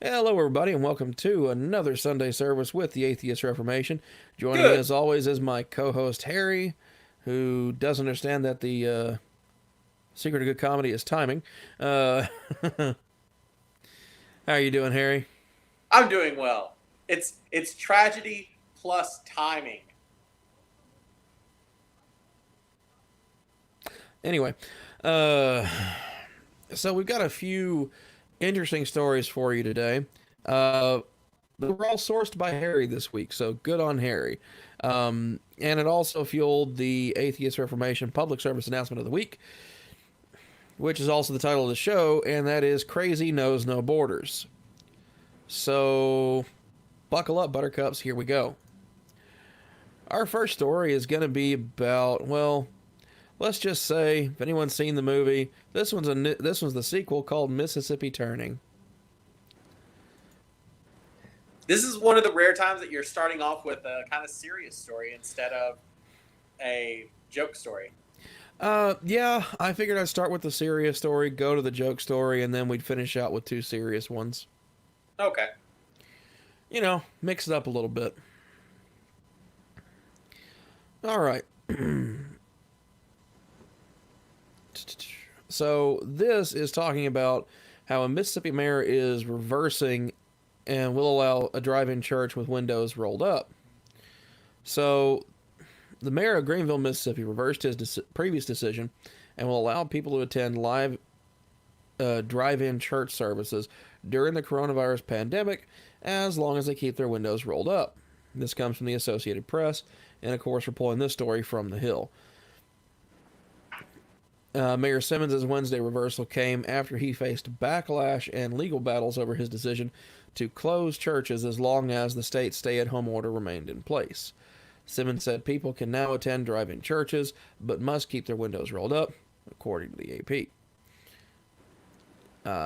Hello, everybody, and welcome to another Sunday service with the Atheist Reformation. Joining me, Good. as always, is my co-host Harry, who does understand that the secret of good comedy is timing. Uh, how are you doing, Harry? I'm doing well. It's tragedy plus timing. Anyway, uh, so we've got a few interesting stories for you today. Uh, they were all sourced by Harry this week, so good on Harry. And it also fueled the Atheist Reformation Public Service Announcement of the Week, which is also the title of the show, and that is Crazy Knows No Borders. So, buckle up, Buttercups, here we go. Our first story is going to be about, well, let's just say, if anyone's seen the movie, this one's the sequel called Mississippi Turning. This is one of the rare times that you're starting off with a kind of serious story instead of a joke story. Yeah, I figured I'd start with the serious story, go to the joke story, and then we'd finish out with two serious ones. Okay. You know, mix it up a little bit. All right. So this is talking about how a Mississippi mayor is reversing and will allow a drive-in church with windows rolled up. So the mayor of Greenville, Mississippi, reversed his previous decision and will allow people to attend live drive-in church services during the coronavirus pandemic as long as they keep their windows rolled up. This comes from the Associated Press, and of course, we're pulling this story from The Hill. Mayor Simmons' Wednesday reversal came after he faced backlash and legal battles over his decision to close churches as long as the state's stay-at-home order remained in place. Simmons said people can now attend drive-in churches, but must keep their windows rolled up, according to the AP.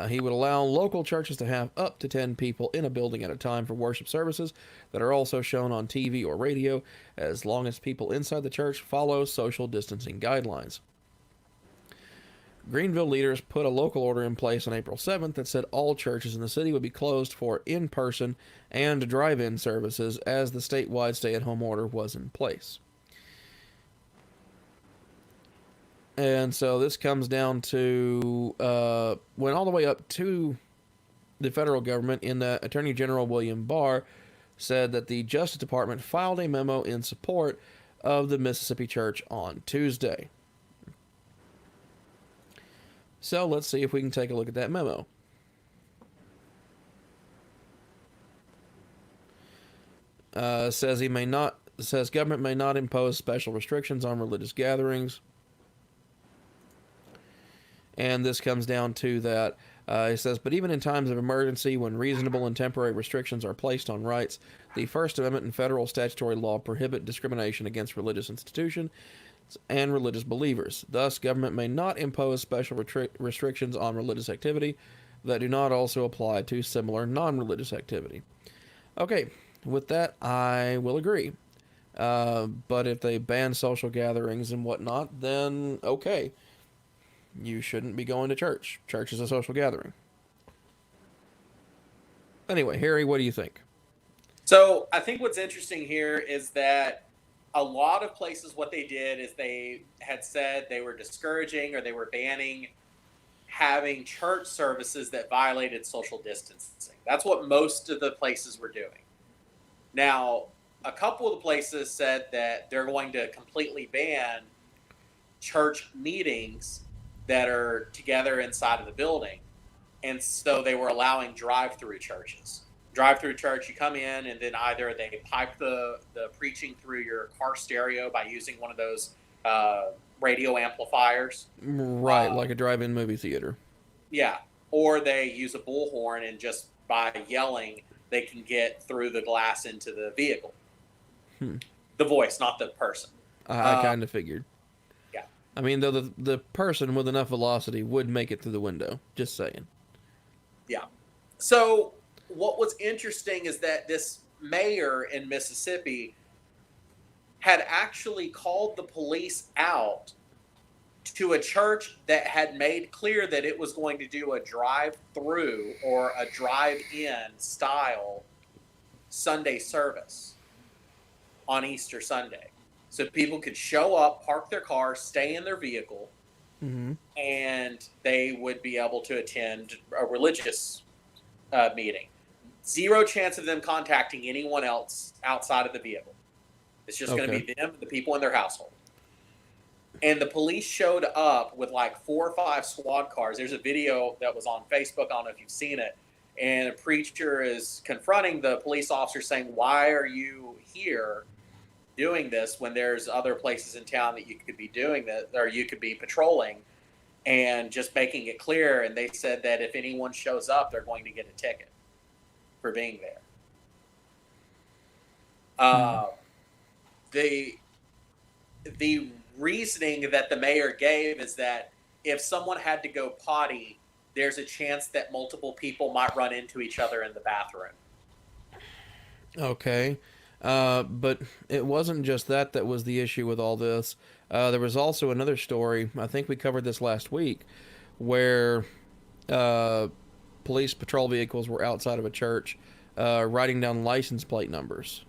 He would allow local churches to have up to 10 people in a building at a time for worship services that are also shown on TV or radio, as long as people inside the church follow social distancing guidelines. Greenville leaders put a local order in place on April 7th that said all churches in the city would be closed for in-person and drive-in services as the statewide stay-at-home order was in place. And so this comes down to went all the way up to the federal government in that Attorney General William Barr said that the Justice Department filed a memo in support of the Mississippi Church on Tuesday. So let's see if we can take a look at that memo. Says government may not impose special restrictions on religious gatherings. And this comes down to that. It says, but even in times of emergency, when reasonable and temporary restrictions are placed on rights, the First Amendment and federal statutory law prohibit discrimination against religious institutions and religious believers. Thus, government may not impose special restrictions on religious activity that do not also apply to similar non-religious activity. Okay, with that, I will agree. But if they ban social gatherings and whatnot, then okay. You shouldn't be going to church. Church is a social gathering. Anyway, Harry, what do you think? So I think what's interesting here is that a lot of places, what they did is they had said they were discouraging or they were banning having church services that violated social distancing. That's what most of the places were doing. Now, a couple of the places said that they're going to completely ban church meetings that are together inside of the building. And so they were allowing drive-through churches. Drive-through church, you come in and then either they pipe the preaching through your car stereo by using one of those radio amplifiers. Right, like a drive-in movie theater. Yeah. Or they use a bullhorn and just by yelling, they can get through the glass into the vehicle. The voice, not the person. I kind of figured. Yeah. I mean, though the person with enough velocity would make it through the window. Just saying. Yeah. So what was interesting is that this mayor in Mississippi had actually called the police out to a church that had made clear that it was going to do a drive-through or a drive-in style Sunday service on Easter Sunday. So people could show up, park their car, stay in their vehicle, and they would be able to attend a religious meeting. Zero chance of them contacting anyone else outside of the vehicle. It's just going to be them, the people in their household. And the police showed up with like 4 or 5 squad cars. There's a video that was on Facebook. I don't know if you've seen it. And a preacher is confronting the police officer saying, why are you here doing this when there's other places in town that you could be doing that, or you could be patrolling, and just making it clear. And they said that if anyone shows up, they're going to get a ticket for being there. The reasoning that the mayor gave is that if someone had to go potty, there's a chance that multiple people might run into each other in the bathroom. Okay. But it wasn't just that was the issue with all this. There was also another story, I think we covered this last week, where police patrol vehicles were outside of a church writing down license plate numbers.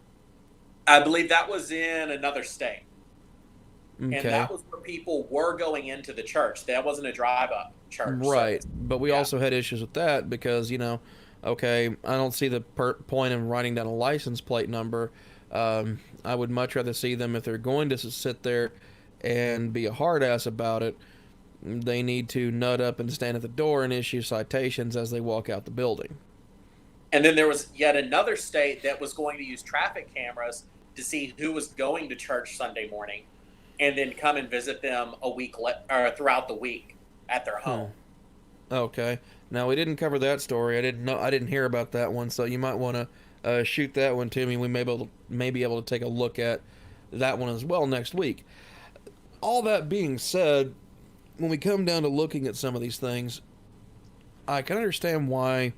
I believe that was in another state. Okay. And that was where people were going into the church. That wasn't a drive-up church. Right. So, but we also had issues with that because, okay, I don't see the point in writing down a license plate number. I would much rather see them, if they're going to sit there and be a hard ass about it, they need to nut up and stand at the door and issue citations as they walk out the building. And then there was yet another state that was going to use traffic cameras to see who was going to church Sunday morning, and then come and visit them or throughout the week at their home. Okay. Now, we didn't cover that story. I didn't hear about that one, so you might want to shoot that one to me. We may be able to take a look at that one as well next week. All that being said, when we come down to looking at some of these things, I can understand why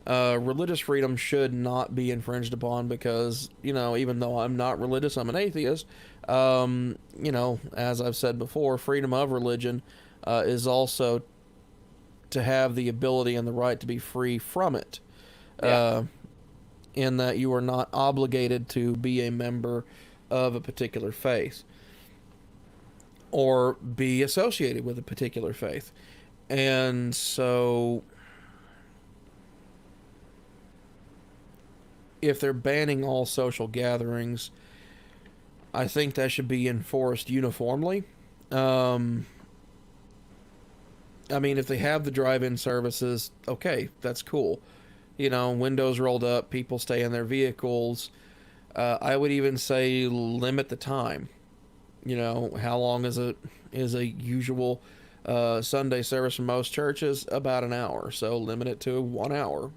religious freedom should not be infringed upon because, even though I'm not religious, I'm an atheist. As I've said before, freedom of religion is also to have the ability and the right to be free from it. In that you are not obligated to be a member of a particular faith or be associated with a particular faith. And so if they're banning all social gatherings, I think that should be enforced uniformly. If they have the drive-in services, okay, that's cool. Windows rolled up, people stay in their vehicles. I would even say limit the time. How long is a usual Sunday service for most churches? About an hour. So limit it to 1 hour.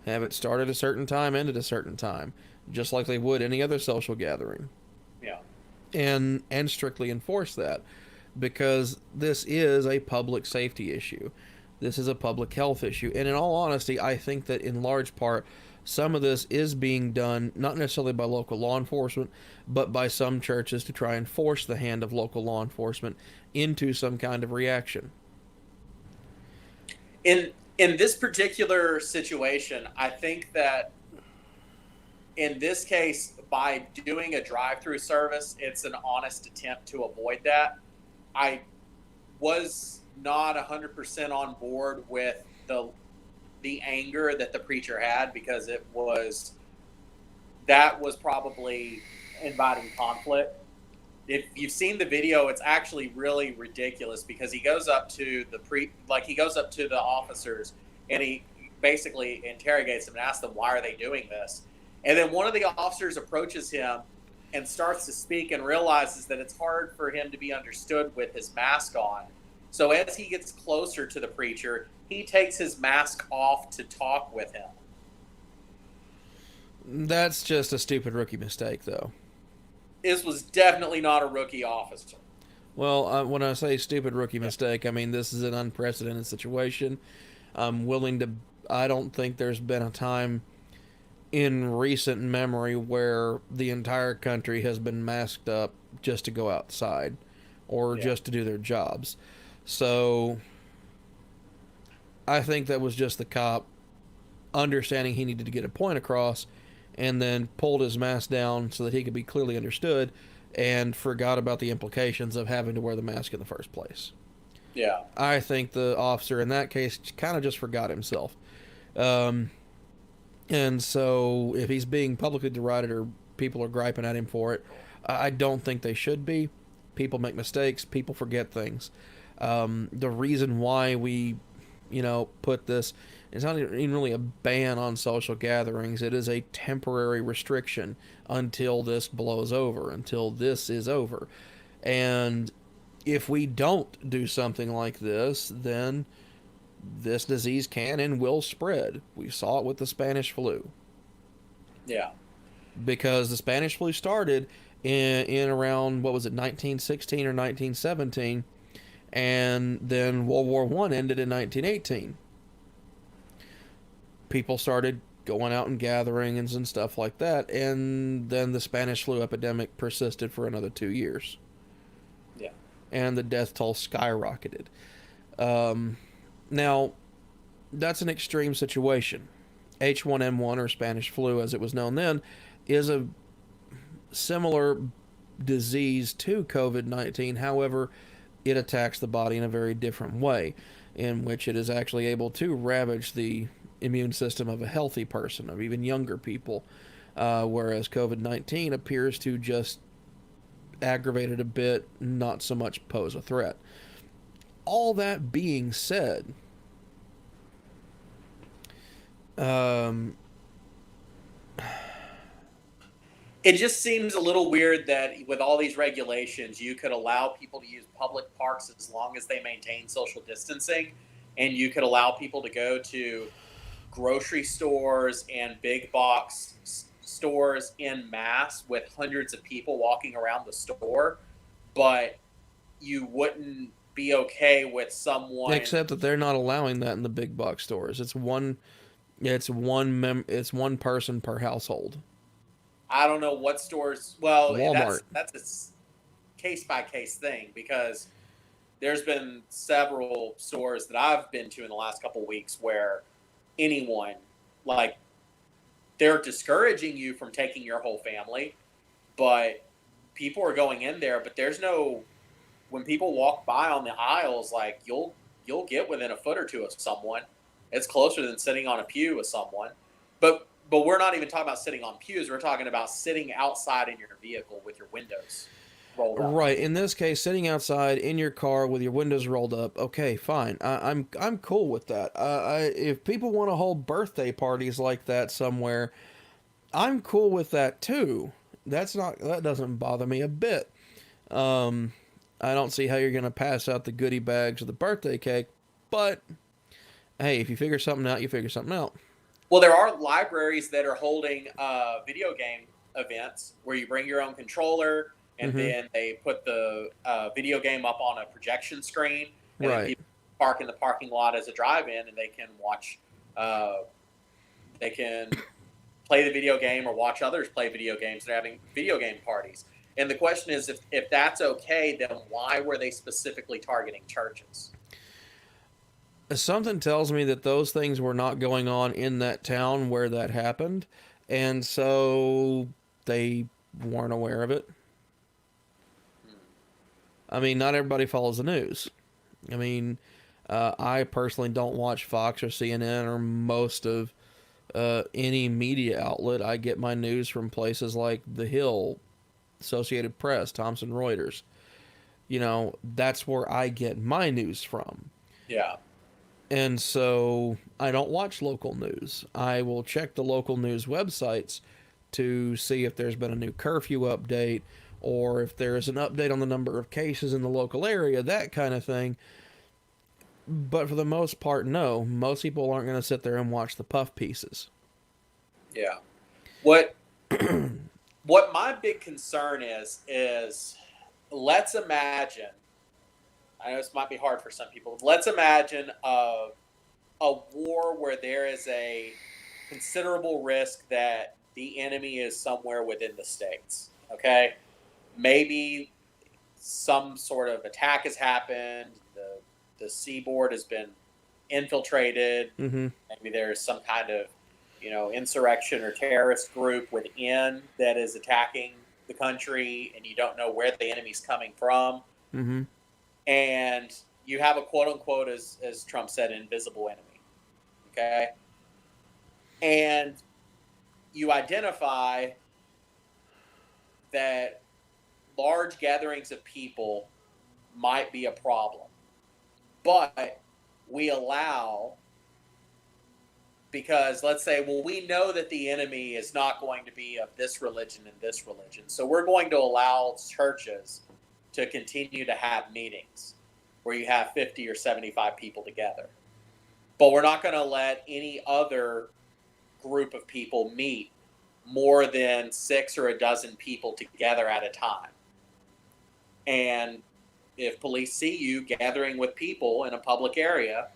Have it start at a certain time, end at a certain time, just like they would any other social gathering. Yeah. And strictly enforce that, because this is a public safety issue. This is a public health issue. And in all honesty, I think that in large part, some of this is being done, not necessarily by local law enforcement, but by some churches to try and force the hand of local law enforcement into some kind of reaction. In this particular situation, I think that in this case, by doing a drive-through service, it's an honest attempt to avoid that. I was not 100% on board with the anger that the preacher had, because that was probably inviting conflict. If you've seen the video, it's actually really ridiculous, because he goes up to the officers and he basically interrogates them and asks them, why are they doing this? And then one of the officers approaches him and starts to speak and realizes that it's hard for him to be understood with his mask on. So as he gets closer to the preacher, he takes his mask off to talk with him. That's just a stupid rookie mistake, though. This was definitely not a rookie officer. Well, when I say stupid rookie mistake, I mean this is an unprecedented situation. I don't think there's been a time in recent memory where the entire country has been masked up just to go outside. or just to do their jobs. So I think that was just the cop understanding he needed to get a point across, and then pulled his mask down so that he could be clearly understood, and forgot about the implications of having to wear the mask in the first place. Yeah. I think the officer in that case kind of just forgot himself. And so if he's being publicly derided or people are griping at him for it, I don't think they should be. People make mistakes. People forget things. The reason why we, put this, it's not even really a ban on social gatherings. It is a temporary restriction until this blows over, until this is over. And if we don't do something like this, then this disease can and will spread. We saw it with the Spanish flu. Yeah. Because the Spanish flu started in around, 1916 or 1917, and then World War I ended in 1918. People started going out and gatherings and stuff like that, and then the Spanish flu epidemic persisted for another 2 years. Yeah. And the death toll skyrocketed. Now, that's an extreme situation. H1N1, or Spanish flu as it was known then, is a similar disease to COVID-19. However, it attacks the body in a very different way, in which it is actually able to ravage the immune system of a healthy person, of even younger people, whereas COVID-19 appears to just aggravate it a bit, not so much pose a threat. All that being said, it just seems a little weird that with all these regulations, you could allow people to use public parks as long as they maintain social distancing, and you could allow people to go to grocery stores and big box stores en masse with hundreds of people walking around the store, but you wouldn't be okay with someone. Except that they're not allowing that in the big box stores. It's one person per household. I don't know what stores. Well, Walmart. that's a case by case thing, because there's been several stores that I've been to in the last couple of weeks where anyone, like, they're discouraging you from taking your whole family, but people are going in there. But there's no, when people walk by on the aisles, like, you'll get within a foot or two of someone. It's closer than sitting on a pew with someone. But we're not even talking about sitting on pews. We're talking about sitting outside in your vehicle with your windows rolled up. Right. In this case, sitting outside in your car with your windows rolled up. Okay, fine. I'm cool with that. If people want to hold birthday parties like that somewhere, I'm cool with that too. That doesn't bother me a bit. I don't see how you're going to pass out the goodie bags or the birthday cake, but hey, if you figure something out, you figure something out. Well, there are libraries that are holding video game events where you bring your own controller, and then they put the video game up on a projection screen, and then people park in the parking lot as a drive-in, and they can watch, they can play the video game or watch others play video games. They're having video game parties. And the question is, if that's okay, then why were they specifically targeting churches? Something tells me that those things were not going on in that town where that happened, and so they weren't aware of it. I mean, not everybody follows the news. I mean, I personally don't watch Fox or CNN or most of any media outlet. I get my news from places like The Hill, Associated Press, Thomson Reuters. That's where I get my news from. Yeah. And so I don't watch local news. I will check the local news websites to see if there's been a new curfew update, or if there's an update on the number of cases in the local area, that kind of thing. But for the most part, no. Most people aren't going to sit there and watch the puff pieces. Yeah. What my big concern is let's imagine, I know this might be hard for some people, let's imagine a war where there is a considerable risk that the enemy is somewhere within the states. Okay? Maybe some sort of attack has happened, the seaboard has been infiltrated, maybe there's some kind of, insurrection or terrorist group within that is attacking the country, and you don't know where the enemy's coming from. And you have a quote unquote, as Trump said, invisible enemy. Okay. And you identify that large gatherings of people might be a problem, but we allow, because let's say, well, we know that the enemy is not going to be of this religion and this religion, so we're going to allow churches to continue to have meetings where you have 50 or 75 people together, but we're not going to let any other group of people meet more than 6 or a dozen people together at a time. And if police see you gathering with people in a public area,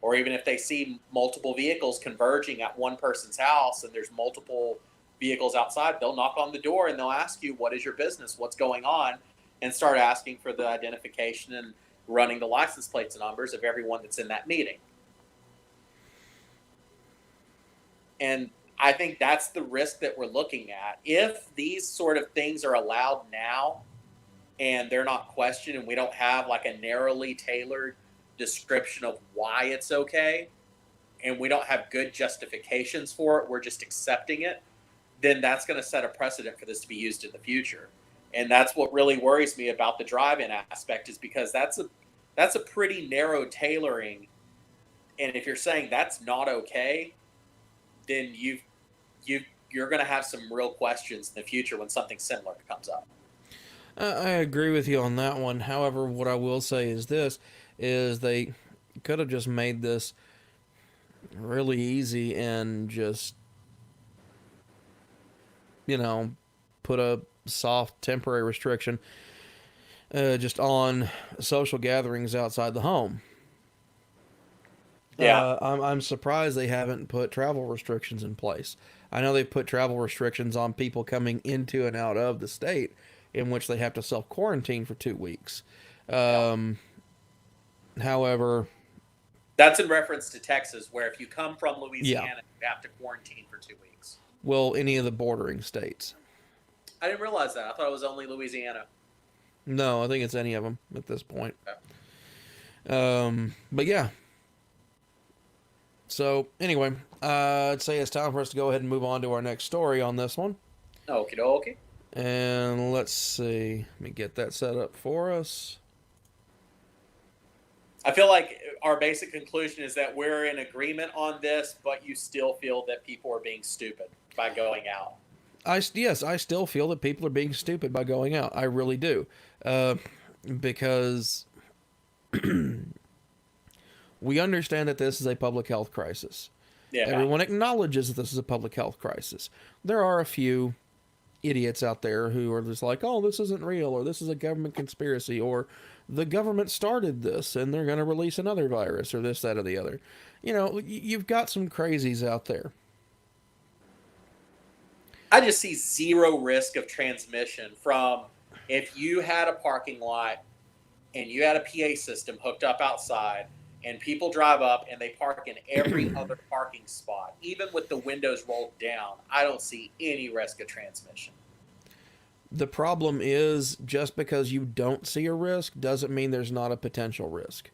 or even if they see multiple vehicles converging at one person's house and there's multiple vehicles outside, they'll knock on the door and they'll ask you, what is your business? What's going on? And start asking for the identification and running the license plates numbers of everyone that's in that meeting. And I think that's the risk that we're looking at. If these sort of things are allowed now and they're not questioned, and we don't have like a narrowly tailored description of why it's okay, and we don't have good justifications for it, we're just accepting it, then that's going to set a precedent for this to be used in the future. And that's what really worries me about the drive-in aspect, is because that's a pretty narrow tailoring. And if you're saying that's not okay, then you're going to have some real questions in the future when something similar comes up. I agree with you on that one. However, what I will say is this, is they could have just made this really easy and just, put a soft temporary restriction just on social gatherings outside the home. Yeah. I'm surprised they haven't put travel restrictions in place. I know they've put travel restrictions on people coming into and out of the state, in which they have to self-quarantine for 2 weeks. However, that's in reference to Texas, where if you come from Louisiana, you have to quarantine for 2 weeks. Well, any of the bordering states. I didn't realize that. I thought it was only Louisiana. No, I think it's any of them at this point. Okay. But yeah. So anyway, I'd say it's time for us to go ahead and move on to our next story on this one. Okie dokie. And let's see. Let me get that set up for us. I feel like our basic conclusion is that we're in agreement on this, but you still feel that people are being stupid by going out. Yes, I still feel that people are being stupid by going out. I really do. Because we understand that this is a public health crisis. Yeah. Everyone acknowledges that this is a public health crisis. There are a few idiots out there who are just like, oh, this isn't real, or this is a government conspiracy, or the government started this and they're going to release another virus, or this, that, or the other. You've got some crazies out there. I just see zero risk of transmission from, if you had a parking lot and you had a PA system hooked up outside and people drive up and they park in every other parking spot, even with the windows rolled down, I don't see any risk of transmission. The problem is, just because you don't see a risk doesn't mean there's not a potential risk.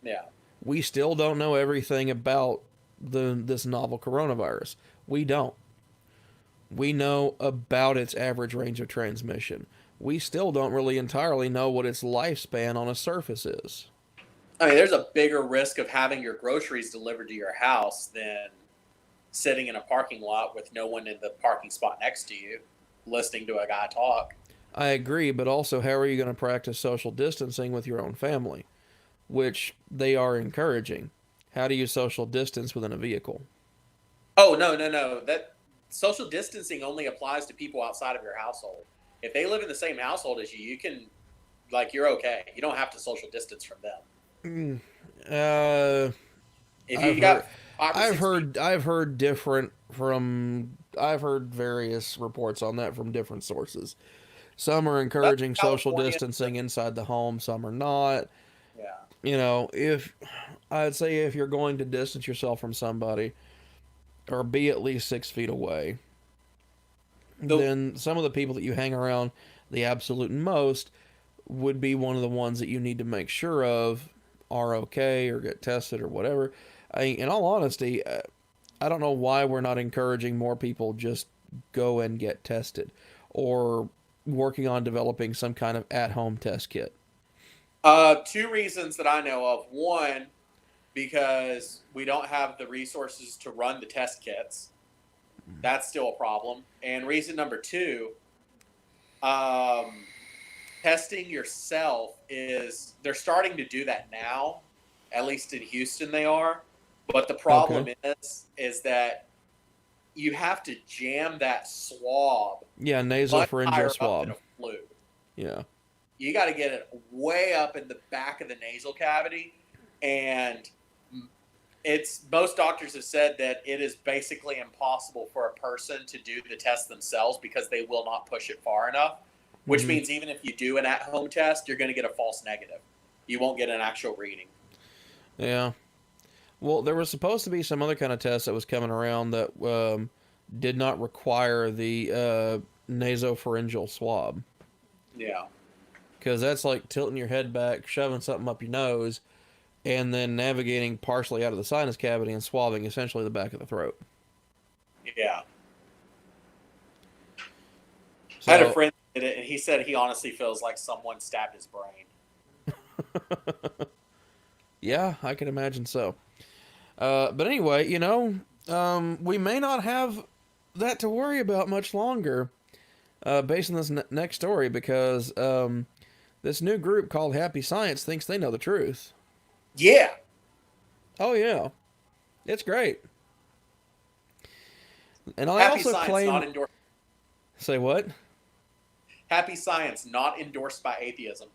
Yeah. We still don't know everything about this novel coronavirus. We don't. We know about its average range of transmission. We still don't really entirely know what its lifespan on a surface is. I mean, there's a bigger risk of having your groceries delivered to your house than sitting in a parking lot with no one in the parking spot next to you, listening to a guy talk. I agree, but also, how are you going to practice social distancing with your own family, which they are encouraging? How do you social distance within a vehicle? Oh, no. That social distancing only applies to people outside of your household. If they live in the same household as you, you can, you're okay. You don't have to social distance from them. I've heard various reports on that from different sources. Some are But encouraging social California, distancing inside the home, some are not. yeah. You know, if I'd say if you're going to distance yourself from somebody or be at least 6 feet away, The then some of the people that you hang around the absolute most would be one of the ones that you need to make sure of are okay or get tested or whatever. In all honesty, I don't know why we're not encouraging more people just go and get tested or working on developing some kind of at-home test kit. two reasons that I know of. One, because we don't have the resources to run the test kits. That's still a problem. And reason number two, um, testing yourself is they're starting to do that now. At least in Houston, they are. But the problem Okay. is that you have to jam that swab Yeah, much nasopharyngeal higher up than swab. a flu. Yeah. You got to get it way up in the back of the nasal cavity, and it's most doctors have said that it is basically impossible for a person to do the test themselves because they will not push it far enough. Which Hmm. means even if you do an at-home test, you're going to get a false negative. You won't get an actual reading. Yeah. Well, there was supposed to be some other kind of test that was coming around that did not require the nasopharyngeal swab. Yeah. Because that's like tilting your head back, shoving something up your nose, and then navigating partially out of the sinus cavity and swabbing essentially the back of the throat. Yeah. I had a So, friend that did it, and he said he honestly feels like someone stabbed his brain. yeah, I can imagine so. But anyway, we may not have that to worry about much longer based on this next story because this new group called Happy Science thinks they know the truth. Yeah. Oh, yeah. It's great. And I Happy also science not claim. endorsed. Say what? Happy science not endorsed by atheism.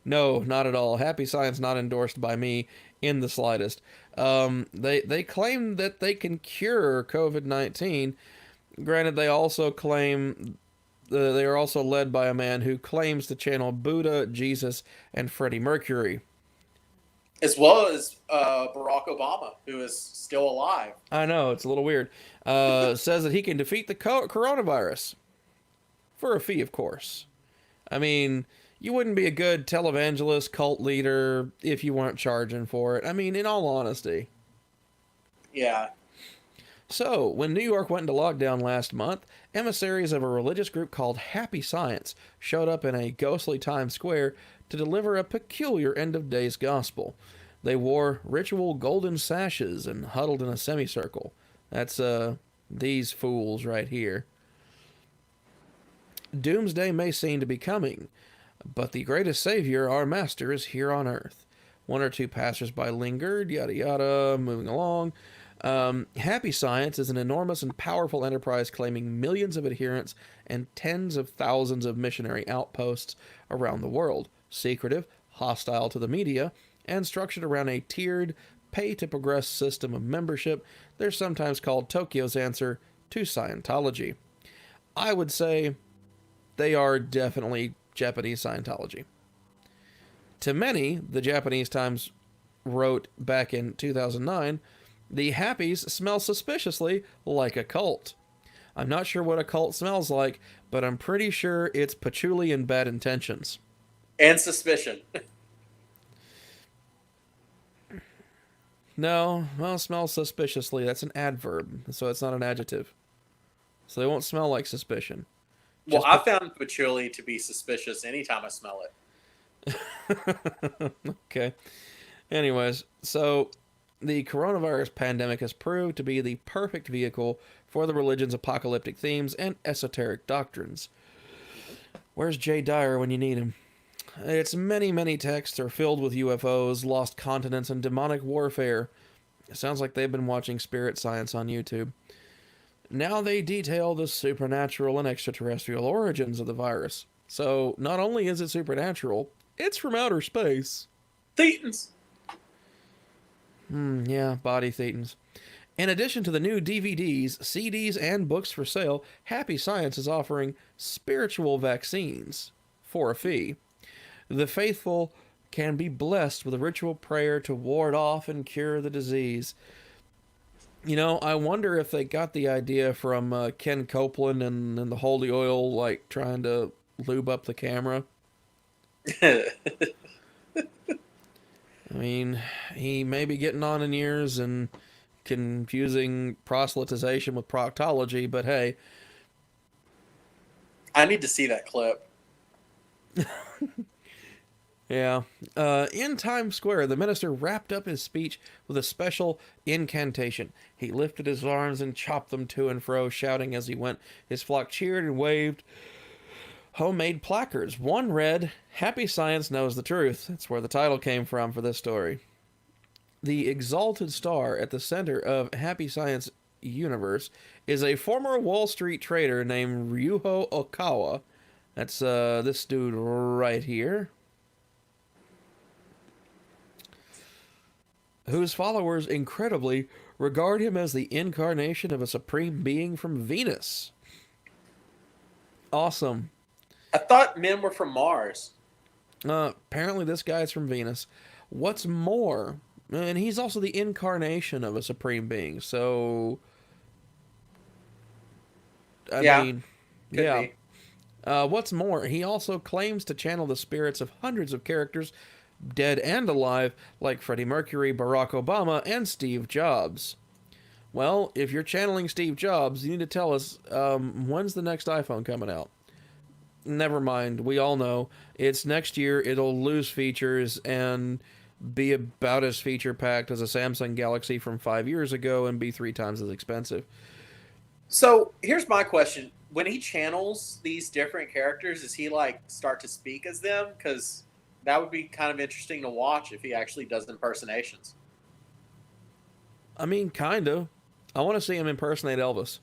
No, not at all. Happy Science not endorsed by me in the slightest. They claim that they can cure COVID-19. Granted, they also claim they are also led by a man who claims to channel Buddha, Jesus, and Freddie Mercury. As well as Barack Obama, who is still alive. I know, it's a little weird. Says that he can defeat the coronavirus. For a fee, of course. I mean, you wouldn't be a good televangelist, cult leader if you weren't charging for it. I mean, in all honesty. Yeah. So, when New York went into lockdown last month, emissaries of a religious group called Happy Science showed up in a ghostly Times Square to deliver a peculiar end of days gospel. They wore ritual golden sashes and huddled in a semicircle. That's, these fools right here. Doomsday may seem to be coming, but the greatest savior, our master, is here on earth. One or two passersby lingered, yada yada, moving along. Happy Science is an enormous and powerful enterprise claiming millions of adherents and tens of thousands of missionary outposts around the world. Secretive, hostile to the media, and structured around a tiered, pay-to-progress system of membership, they're sometimes called Tokyo's answer to Scientology. I would say they are definitely Japanese Scientology. To many, the Japanese Times wrote back in 2009, the Happies smell suspiciously like a cult. I'm not sure what a cult smells like, but I'm pretty sure it's patchouli and bad intentions. And suspicion. No, well, smells suspiciously. That's an adverb, so it's not an adjective. So they won't smell like suspicion. Well, Just I found patchouli to be suspicious anytime I smell it. okay. Anyways, so the coronavirus pandemic has proved to be the perfect vehicle for the religion's apocalyptic themes and esoteric doctrines. Where's Jay Dyer when you need him? Its many, many texts are filled with UFOs, lost continents, and demonic warfare. It sounds like they've been watching Spirit Science on YouTube. Now they detail the supernatural and extraterrestrial origins of the virus. So, not only is it supernatural, it's from outer space. Thetans. Yeah, body thetans. In addition to the new DVDs, CDs, and books for sale, Happy Science is offering spiritual vaccines for a fee. The faithful can be blessed with a ritual prayer to ward off and cure the disease. You know, I wonder if they got the idea from Ken Copeland and the holy oil, like trying to lube up the camera. I mean, he may be getting on in years and confusing proselytization with proctology, but hey. I need to see that clip. Yeah. In Times Square, the minister wrapped up his speech with a special incantation. He lifted his arms and chopped them to and fro, shouting as he went. His flock cheered and waved homemade placards. One read, "Happy Science Knows the Truth." That's where the title came from for this story. The exalted star at the center of Happy Science universe is a former Wall Street trader named Ryuho Okawa. That's this dude right here, whose followers incredibly regard him as the incarnation of a supreme being from Venus. Awesome. I thought men were from Mars. Apparently this guy's from Venus. What's more, and he's also the incarnation of a supreme being, so I mean, yeah. What's more, he also claims to channel the spirits of hundreds of characters, dead and alive, like Freddie Mercury, Barack Obama, and Steve Jobs. Well, if you're channeling Steve Jobs, you need to tell us, when's the next iPhone coming out? Never mind, we all know. It's next year, it'll lose features and be about as feature-packed as a Samsung Galaxy from 5 years ago and be 3 times as expensive. So, here's my question. When he channels these different characters, does he, like, start to speak as them? Because that would be kind of interesting to watch if he actually does impersonations. I mean, kind of. I want to see him impersonate Elvis.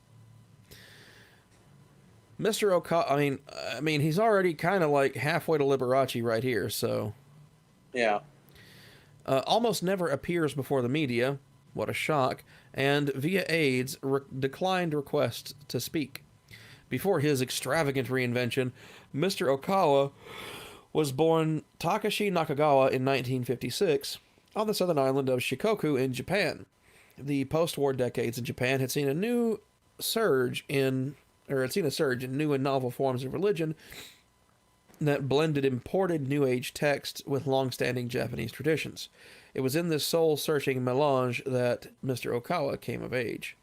Mr. Okawa, I mean, he's already kind of like halfway to Liberace right here, so. Yeah. Almost never appears before the media. What a shock. And via AIDS, declined requests to speak. Before his extravagant reinvention, Mr. Okawa was born Takashi Nakagawa in 1956 on the southern island of Shikoku in Japan. The post-war decades in Japan had seen a surge in new and novel forms of religion that blended imported New Age texts with long-standing Japanese traditions. It was in this soul-searching melange that Mr. Okawa came of age.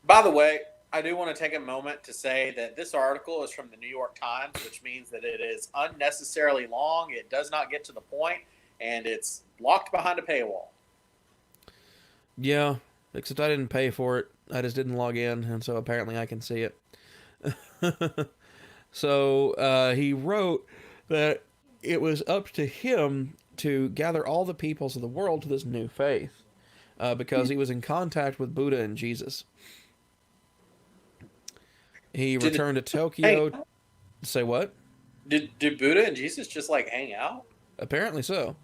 By the way, I do want to take a moment to say that this article is from the New York Times, which means that it is unnecessarily long, it does not get to the point, and it's locked behind a paywall. Yeah, except I didn't pay for it. I just didn't log in, and so apparently I can see it. So he wrote that it was up to him to gather all the peoples of the world to this new faith, because he was in contact with Buddha and Jesus. He returned to Tokyo. Hey, say what? Did Buddha and Jesus just like hang out? Apparently so.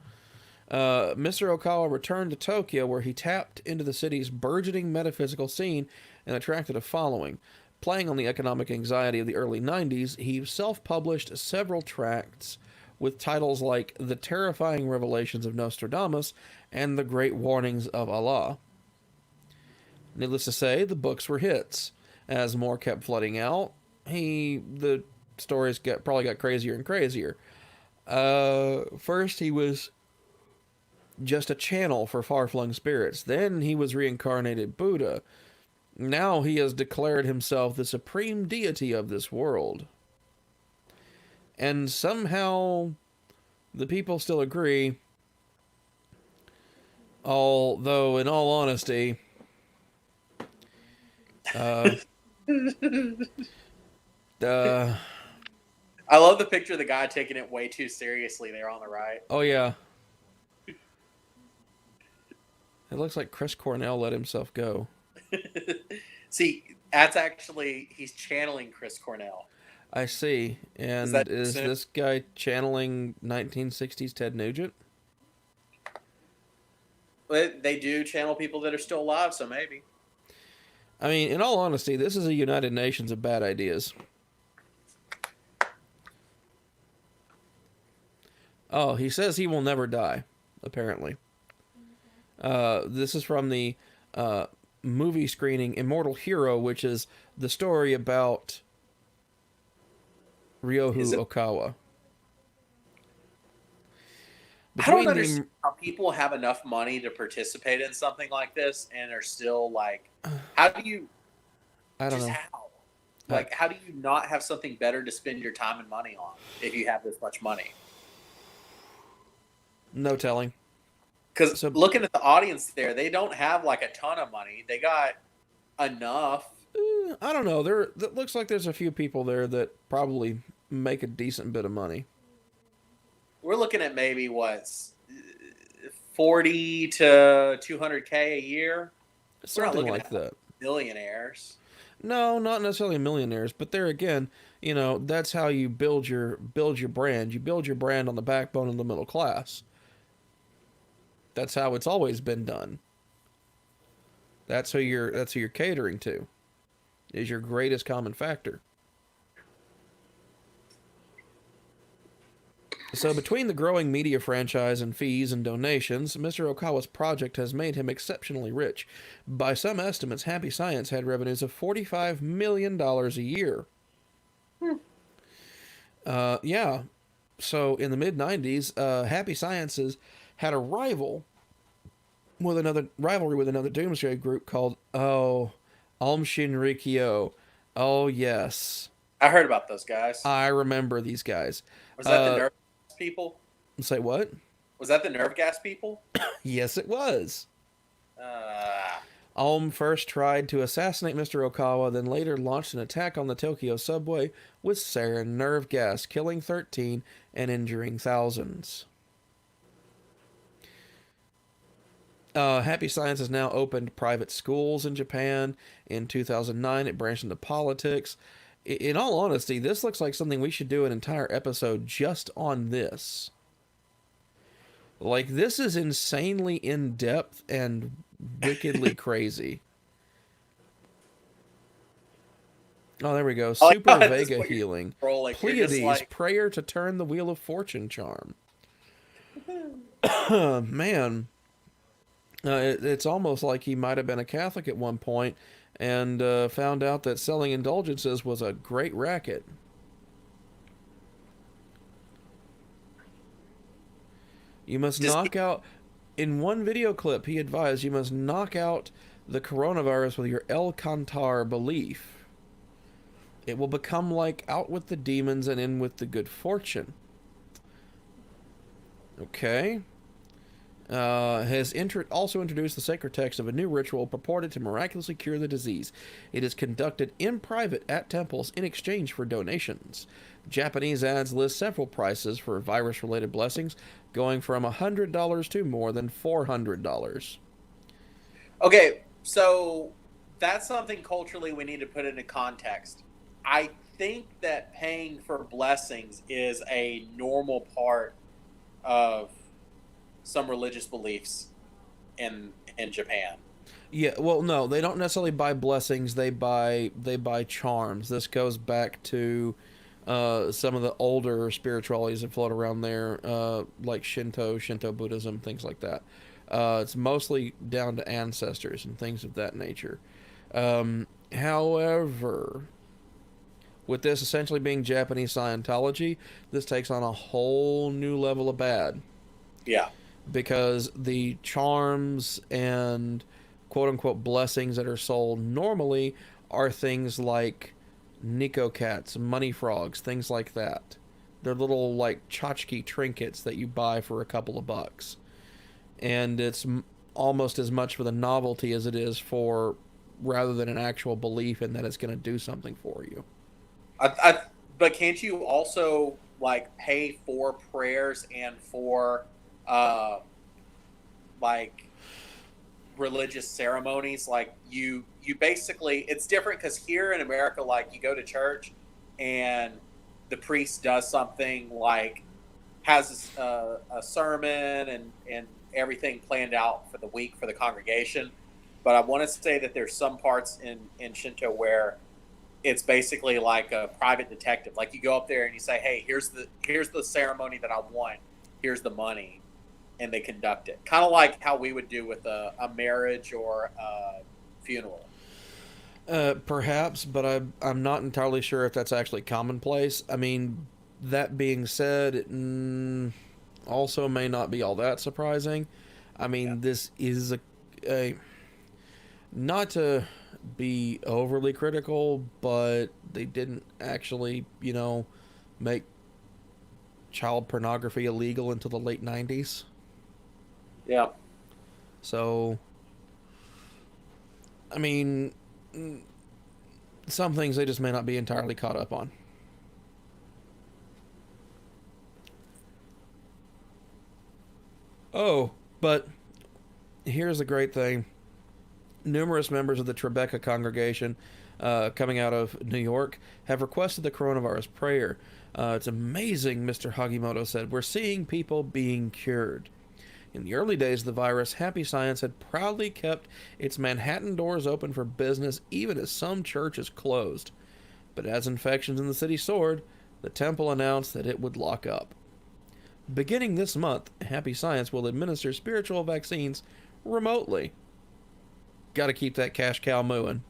Mr. Okawa returned to Tokyo, where he tapped into the city's burgeoning metaphysical scene and attracted a following. Playing on the economic anxiety of the early 90s, he self-published several tracts with titles like The Terrifying Revelations of Nostradamus and The Great Warnings of Allah. Needless to say, the books were hits. As more kept flooding out, the stories probably got crazier and crazier. First, he was just a channel for far-flung spirits. Then he was reincarnated Buddha. Now he has declared himself the supreme deity of this world. And somehow the people still agree, although in all honesty, I love the picture of the guy taking it way too seriously there on the right. Oh yeah. It looks like Chris Cornell let himself go. See, that's actually, he's channeling Chris Cornell. I see. And is this guy channeling 1960s Ted Nugent? They do channel people that are still alive, so maybe. I mean, in all honesty, this is a United Nations of bad ideas. Oh, he says he will never die, apparently. This is from the movie screening Immortal Hero, which is the story about Ryohu Okawa. I don't understand how people have enough money to participate in something like this and are still like, how do you? I don't know. How? Like, how do you not have something better to spend your time and money on if you have this much money? No telling. Because looking at the audience there, they don't have like a ton of money. They got enough. I don't know. It looks like there's a few people there that probably make a decent bit of money. We're looking at maybe what's 40 to 200K a year. Something like that. Millionaires. No, not necessarily millionaires, but there again, you know, that's how you build your brand. You build your brand on the backbone of the middle class. That's how it's always been done. That's who you're catering to. Is your greatest common factor. So between the growing media franchise and fees and donations, Mr. Okawa's project has made him exceptionally rich. By some estimates, Happy Science had revenues of $45 million a year. Yeah. So in the mid-90s, Happy Sciences had a rivalry with another doomsday group called Aum Shinrikyo. Oh yes, I heard about those guys. I remember these guys. Was that the nerve gas people? Say what? Was that the nerve gas people? Yes, it was. Aum first tried to assassinate Mr. Okawa, then later launched an attack on the Tokyo subway with sarin nerve gas, killing 13 and injuring thousands. Happy Science has now opened private schools in Japan. In 2009, it branched into politics. In all honesty, this looks like something we should do an entire episode just on this. Like, this is insanely in-depth and wickedly crazy. Oh, there we go. Super Vega healing. Pleiades, prayer to turn the wheel of fortune charm. Man. It's almost like he might have been a Catholic at one point and found out that selling indulgences was a great racket. You must knock out... In one video clip, he advised you must knock out the coronavirus with your El Cantar belief. It will become like out with the demons and in with the good fortune. Okay. Has also introduced the sacred text of a new ritual purported to miraculously cure the disease. It is conducted in private at temples in exchange for donations. Japanese ads list several prices for virus-related blessings, going from $100 to more than $400. Okay, so that's something culturally we need to put into context. I think that paying for blessings is a normal part of some religious beliefs in Japan. Yeah, well, no, they don't necessarily buy blessings. They buy charms. This goes back to some of the older spiritualities that float around there, like Shinto Buddhism, things like that. It's mostly down to ancestors and things of that nature. However, with this essentially being Japanese Scientology, this takes on a whole new level of bad. Yeah. Because the charms and quote-unquote blessings that are sold normally are things like Nico cats, money frogs, things like that. They're little, like, tchotchke trinkets that you buy for a couple of bucks. And it's almost as much for the novelty as it is for, rather than an actual belief in that it's going to do something for you. But can't you also, like, pay for prayers and for... like religious ceremonies? Like you basically, it's different because here in America, like you go to church and the priest does something like has a sermon and everything planned out for the week for the congregation. but I want to say that there's some parts in Shinto where it's basically like a private detective. Like you go up there and you say, "Hey, here's the ceremony that I want. Here's the money," and they conduct it. Kind of like how we would do with a marriage or a funeral. Perhaps, but I'm not entirely sure if that's actually commonplace. I mean, that being said, also may not be all that surprising. I mean, this is a not to be overly critical, but they didn't actually, make child pornography illegal until the late 90s. Yeah. So, I mean, some things they just may not be entirely caught up on. Oh, but here's the great thing. Numerous members of the Tribeca congregation coming out of New York have requested the coronavirus prayer. It's amazing, Mr. Hagimoto said. We're seeing people being cured. In the early days of the virus, Happy Science had proudly kept its Manhattan doors open for business even as some churches closed. But as infections in the city soared, the temple announced that it would lock up. Beginning this month, Happy Science will administer spiritual vaccines remotely. Got to keep that cash cow mooing.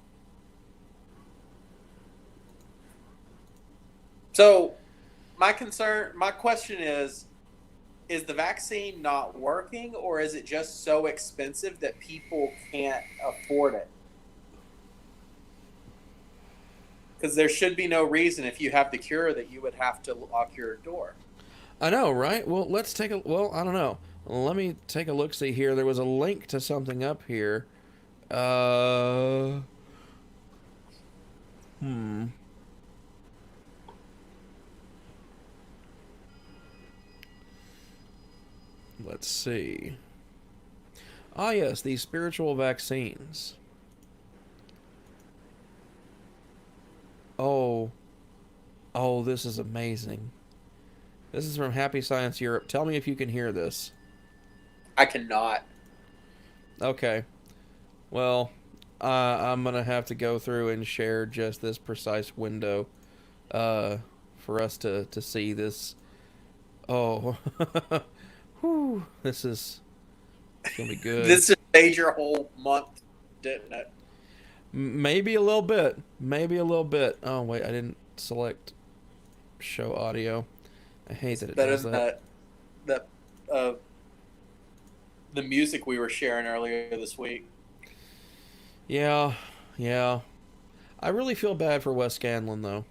So, my question is the vaccine not working, or is it just so expensive that people can't afford it? Because there should be no reason, if you have the cure, that you would have to lock your door. I know, right? Well, I don't know. Let me take a look-see here. There was a link to something up here. Let's see. Ah, yes, these spiritual vaccines. Oh, this is amazing. This is from Happy Science Europe. Tell me if you can hear this. I cannot. Okay. Well, I'm going to have to go through and share just this precise window for us to see this. Oh, whew, this is going to be good. This made your whole month, didn't it? Maybe a little bit. Maybe a little bit. Oh, wait, I didn't select show audio. I hate that it does that. The music we were sharing earlier this week. Yeah. I really feel bad for Wes Scanlon, though.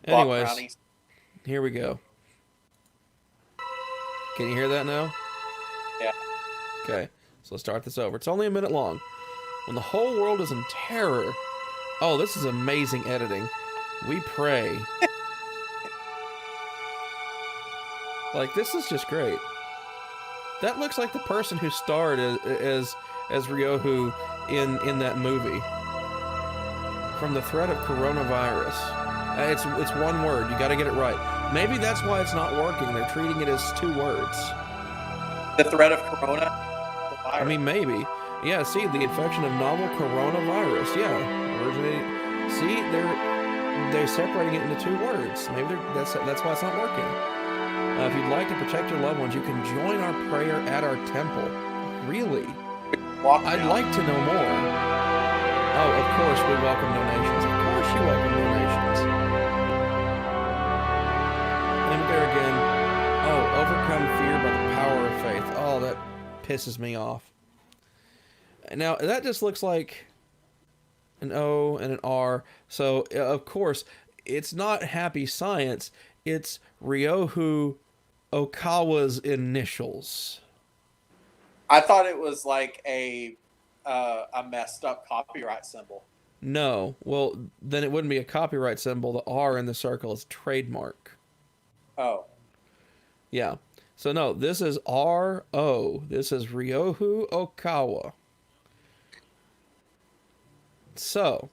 Anyways, here we go. Can you hear that now? Yeah. Okay, so let's start this over. It's only a minute long. When the whole world is in terror. Oh, this is amazing editing. We pray. Like, this is just great. That looks like the person who starred as Ryohu in that movie. From the threat of coronavirus. It's one word. You got to get it right. Maybe that's why it's not working. They're treating it as two words. The threat of corona? I mean, maybe. Yeah, see, the infection of novel coronavirus. Yeah. Originating. See, they're separating it into two words. Maybe that's why it's not working. If you'd like to protect your loved ones, you can join our prayer at our temple. Really? I'd like to know more. Oh, of course we welcome donations. Of course you welcome donations. And there again. Oh, overcome fear by the power of faith. Oh, that pisses me off. Now, that just looks like an O and an R. So, of course, it's not Happy Science. It's Ryohu Okawa's initials. I thought it was like a messed up copyright symbol. No. Well, then it wouldn't be a copyright symbol. The R in the circle is trademark. Oh. Yeah. So, no, this is R-O. This is Ryohu Okawa. So.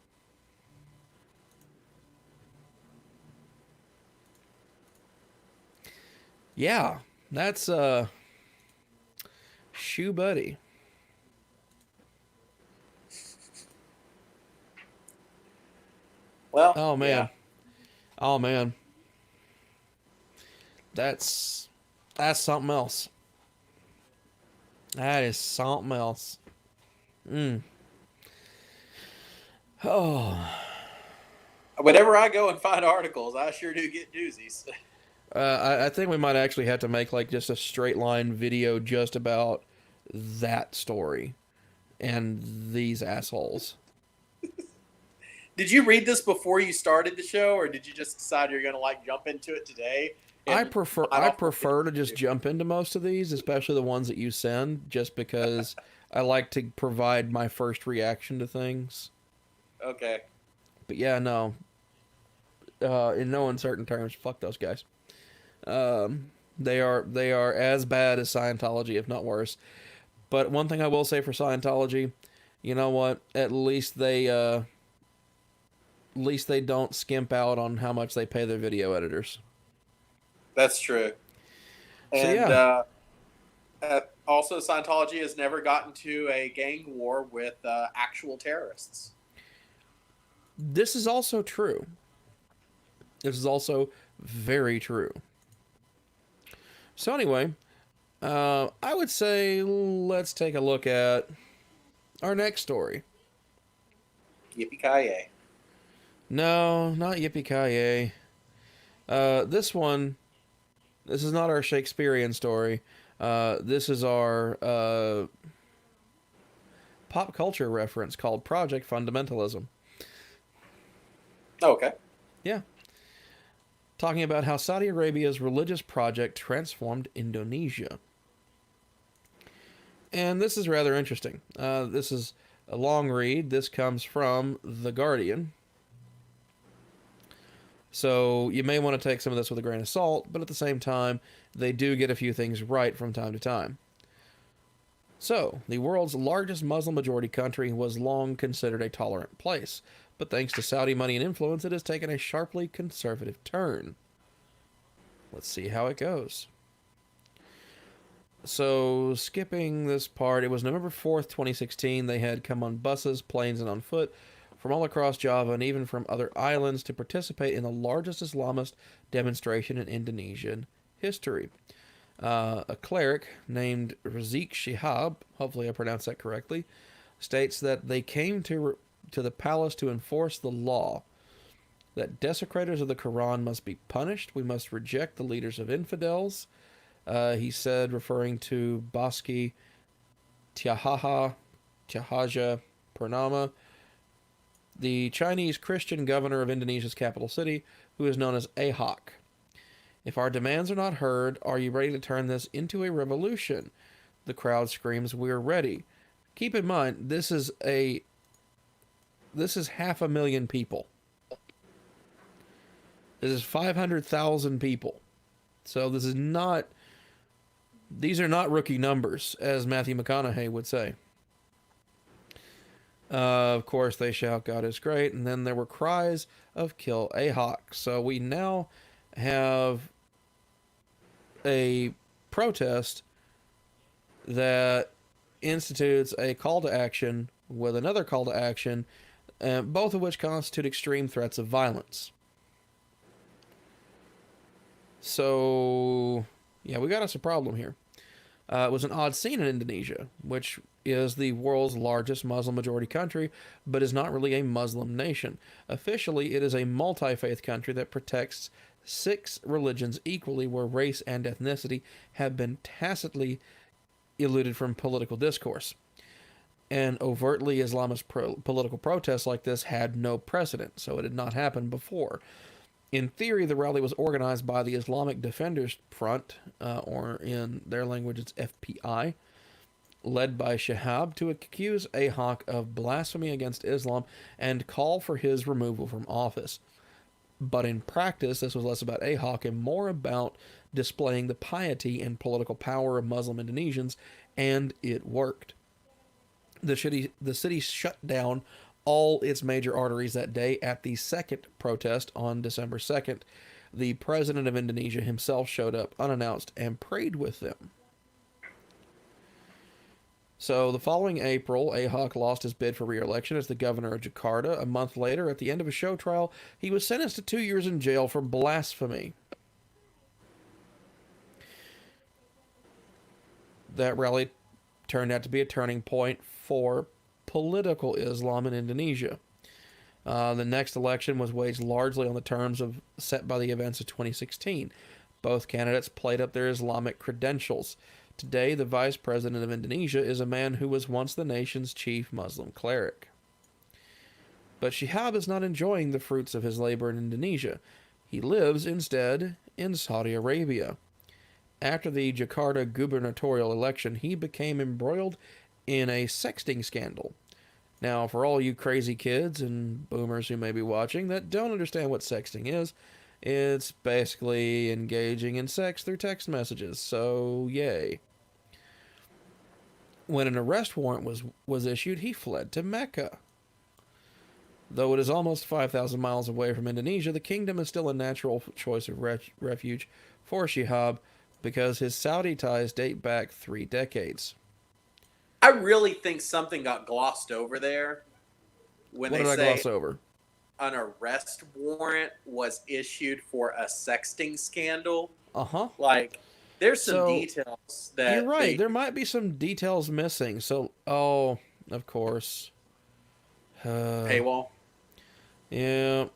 Yeah, that's Shoe Buddy. Well, Oh yeah. man. Oh man. That's something else. That is something else. Mm. Oh. Whenever I go and find articles, I sure do get doozies. I think we might actually have to make like just a straight line video just about that story and these assholes. Did you read this before you started the show, or did you just decide you're going to like jump into it today I and prefer bite I off more than prefer to you just do? jump into most of these, especially the ones that you send, just because I like to provide my first reaction to things. Okay. But yeah, no, in no uncertain terms, fuck those guys. They are as bad as Scientology, if not worse. But one thing I will say for Scientology, you know what? At least they don't skimp out on how much they pay their video editors. That's true. So And yeah, also, Scientology has never gotten to a gang war with actual terrorists. this is also true. This is also very true. So anyway, I would say let's take a look at our next story. Yippee-ki-yay. No, not Yippee Ki Yay. This is not our Shakespearean story. This is our pop culture reference called Project Fundamentalism. Okay. Yeah. Talking about how Saudi Arabia's religious project transformed Indonesia. And this is rather interesting. This is a long read. This comes from The Guardian. So you may want to take some of this with a grain of salt, but at the same time, they do get a few things right from time to time. So, the world's largest Muslim majority country was long considered a tolerant place, but thanks to Saudi money and influence, it has taken a sharply conservative turn. Let's see how it goes. So, skipping this part, it was November 4th, 2016. They had come on buses, planes, and on foot from all across Java and even from other islands to participate in the largest Islamist demonstration in Indonesian history. A cleric named Razik Shihab, hopefully I pronounced that correctly, states that they came to the palace to enforce the law, that desecrators of the Quran must be punished. We must reject the leaders of infidels. He said, referring to Baski Tiahaja Purnama, the Chinese Christian governor of Indonesia's capital city, who is known as AHOC. If our demands are not heard, are you ready to turn this into a revolution? The crowd screams, we're ready. Keep in mind, this is 500,000 people. This is 500,000 people. So these are not rookie numbers, as Matthew McConaughey would say. Of course, they shout, God is great, and then there were cries of kill AHOC. So we now have a protest that institutes a call to action with another call to action, both of which constitute extreme threats of violence. So, yeah, we got us a problem here. It was an odd scene in Indonesia, which is the world's largest Muslim majority country, but is not really a Muslim nation. Officially, it is a multi-faith country that protects 6 religions equally, where race and ethnicity have been tacitly eluded from political discourse. And overtly Islamist political protests like this had no precedent, so it had not happened before. In theory, the rally was organized by the Islamic Defenders Front, or in their language it's FPI, led by Shihab, to accuse AHOC of blasphemy against Islam and call for his removal from office. But in practice, this was less about AHOC and more about displaying the piety and political power of Muslim Indonesians, and it worked. The city shut down all its major arteries that day at the second protest on December 2nd. The president of Indonesia himself showed up unannounced and prayed with them. So the following April, Ahok lost his bid for re-election as the governor of Jakarta. A month later, at the end of a show trial, he was sentenced to 2 years in jail for blasphemy. That rally turned out to be a turning point for political Islam in Indonesia. The next election was waged largely on the terms set by the events of 2016. Both candidates played up their Islamic credentials. Today, the vice president of Indonesia is a man who was once the nation's chief Muslim cleric. But Shihab is not enjoying the fruits of his labor in Indonesia. He lives, instead, in Saudi Arabia. After the Jakarta gubernatorial election, he became embroiled in a sexting scandal. Now, for all you crazy kids and boomers who may be watching that don't understand what sexting is, it's basically engaging in sex through text messages, so yay. When an arrest warrant was issued, he fled to Mecca. Though it is almost 5,000 miles away from Indonesia, the kingdom is still a natural choice of refuge for Shihab because his Saudi ties date back 3 decades. I really think something got glossed over there when What they did I say gloss over? an arrest warrant was issued for a sexting scandal. Uh-huh. Like, there's some So, details that you're right. There might be some details missing. So, of course. paywall. Yeah.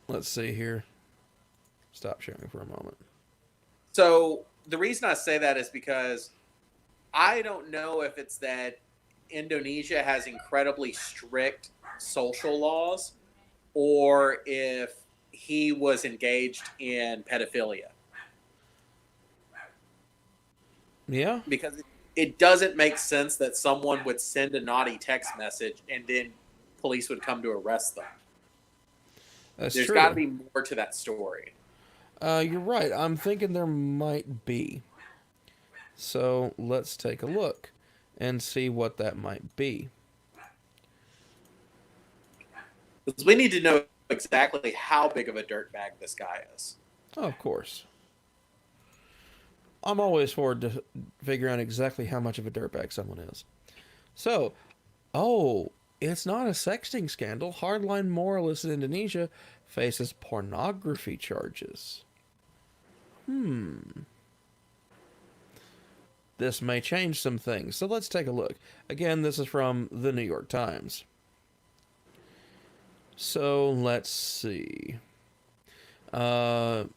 Let's see here. Stop sharing for a moment. So the reason I say that is because I don't know if it's that Indonesia has incredibly strict social laws or if he was engaged in pedophilia. Yeah. Because it doesn't make sense that someone would send a naughty text message and then police would come to arrest them. There's got to be more to that story. You're right. I'm thinking there might be. So let's take a look and see what that might be. Because we need to know exactly how big of a dirtbag this guy is. Oh, of course. I'm always forward to figuring out exactly how much of a dirtbag someone is. So, it's not a sexting scandal. Hardline moralist in Indonesia faces pornography charges. This may change some things. So let's take a look. Again, this is from the New York Times. So let's see. In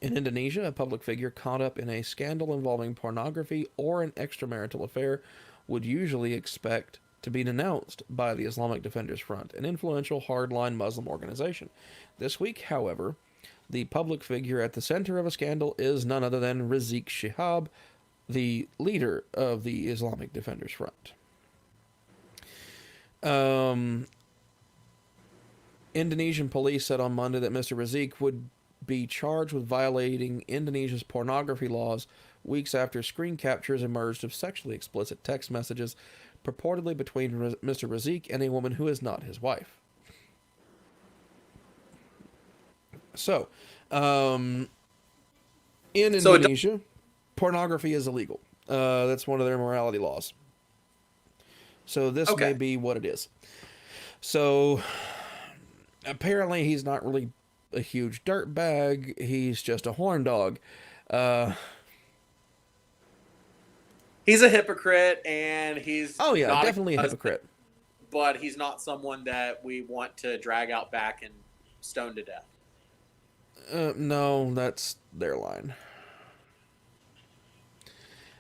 Indonesia, a public figure caught up in a scandal involving pornography or an extramarital affair would usually expect to be denounced by the Islamic Defenders Front, an influential hardline Muslim organization. This week, however, the public figure at the center of a scandal is none other than Rizik Shihab, the leader of the Islamic Defenders Front. Indonesian police said on Monday that Mr. Rizik would be charged with violating Indonesia's pornography laws weeks after screen captures emerged of sexually explicit text messages purportedly between Mr. Rizik and a woman who is not his wife. So, in Indonesia, pornography is illegal. That's one of their morality laws. So this may be what it is. So, apparently he's not really a huge dirtbag. He's just a horn dog. He's a hypocrite, and he's definitely a hypocrite. But he's not someone that we want to drag out back and stone to death. No, that's their line.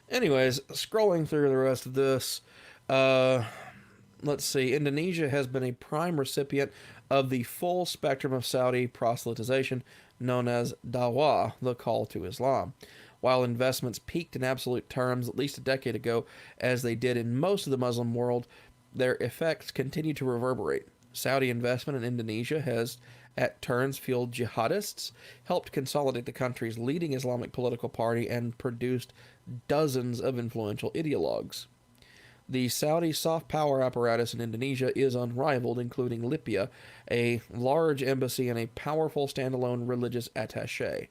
Anyways, scrolling through the rest of this, let's see. Indonesia has been a prime recipient of the full spectrum of Saudi proselytization known as Dawah, the call to Islam. While investments peaked in absolute terms at least a decade ago, as they did in most of the Muslim world, their effects continue to reverberate. Saudi investment in Indonesia has, at turns, fueled jihadists, helped consolidate the country's leading Islamic political party, and produced dozens of influential ideologues. The Saudi soft power apparatus in Indonesia is unrivaled, including Libya, a large embassy and a powerful standalone religious attaché.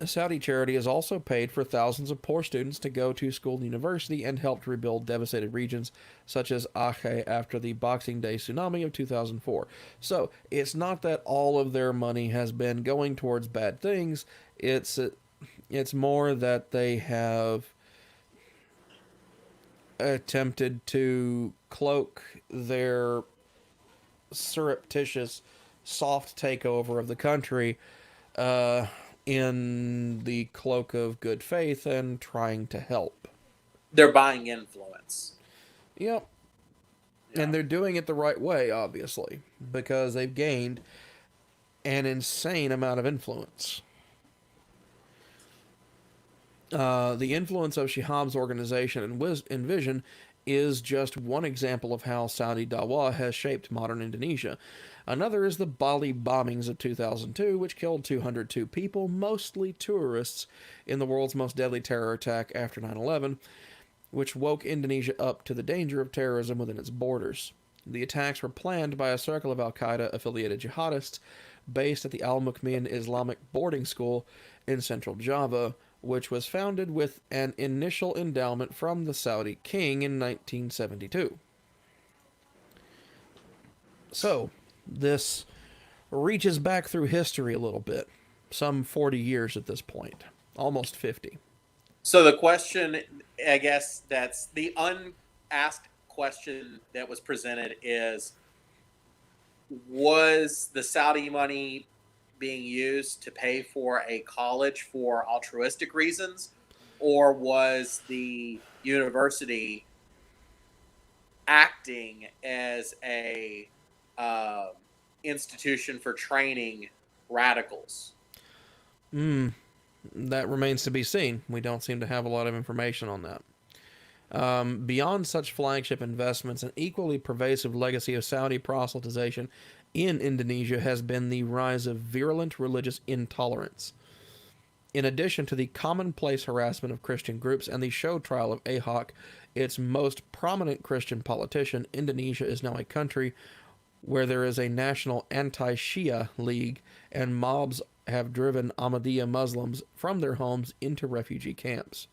A Saudi charity has also paid for thousands of poor students to go to school and university and helped rebuild devastated regions such as Aceh after the Boxing Day tsunami of 2004. So it's not that all of their money has been going towards bad things. It's more that they have attempted to cloak their surreptitious, soft takeover of the country in the cloak of good faith and trying to help. They're buying influence. Yep. Yeah. And they're doing it the right way, obviously, because they've gained an insane amount of influence. The influence of Shihab's organization and vision is just one example of how Saudi Dawah has shaped modern Indonesia. Another is the Bali bombings of 2002, which killed 202 people, mostly tourists, in the world's most deadly terror attack after 9/11, which woke Indonesia up to the danger of terrorism within its borders. The attacks were planned by a circle of al-Qaeda-affiliated jihadists based at the Al-Mukmin Islamic boarding school in central Java, which was founded with an initial endowment from the Saudi king in 1972. So, this reaches back through history a little bit, some 40 years at this point, almost 50. So the question, I guess that's the unasked question that was presented is, was the Saudi money being used to pay for a college for altruistic reasons, or was the university acting as a institution for training radicals? That remains to be seen. We don't seem to have a lot of information on that. Beyond such flagship investments, an equally pervasive legacy of Saudi proselytization in Indonesia has been the rise of virulent religious intolerance. In addition to the commonplace harassment of Christian groups and the show trial of Ahok, its most prominent Christian politician, Indonesia is now a country where there is a national anti-Shia league, and mobs have driven Ahmadiyya Muslims from their homes into refugee camps.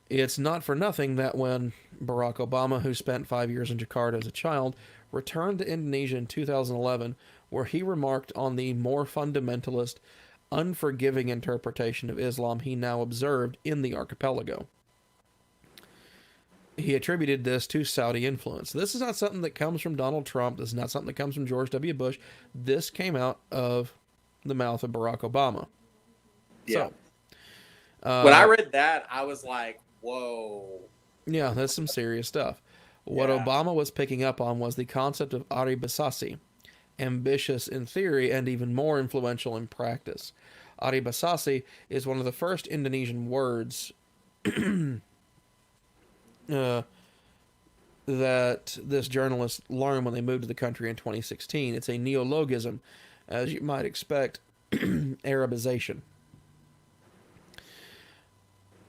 It's not for nothing that when Barack Obama, who spent 5 years in Jakarta as a child, returned to Indonesia in 2011, where he remarked on the more fundamentalist, unforgiving interpretation of Islam he now observed in the archipelago. He attributed this to Saudi influence. This is not something that comes from Donald Trump. This is not something that comes from George W. Bush. This came out of the mouth of Barack Obama. Yeah. So, when I read that, I was like, whoa. Yeah, that's some serious stuff. What Obama was picking up on was the concept of aribasasi, ambitious in theory and even more influential in practice. Aribasasi is one of the first Indonesian words that this journalist learned when they moved to the country in 2016. It's a neologism, as you might expect, Arabization.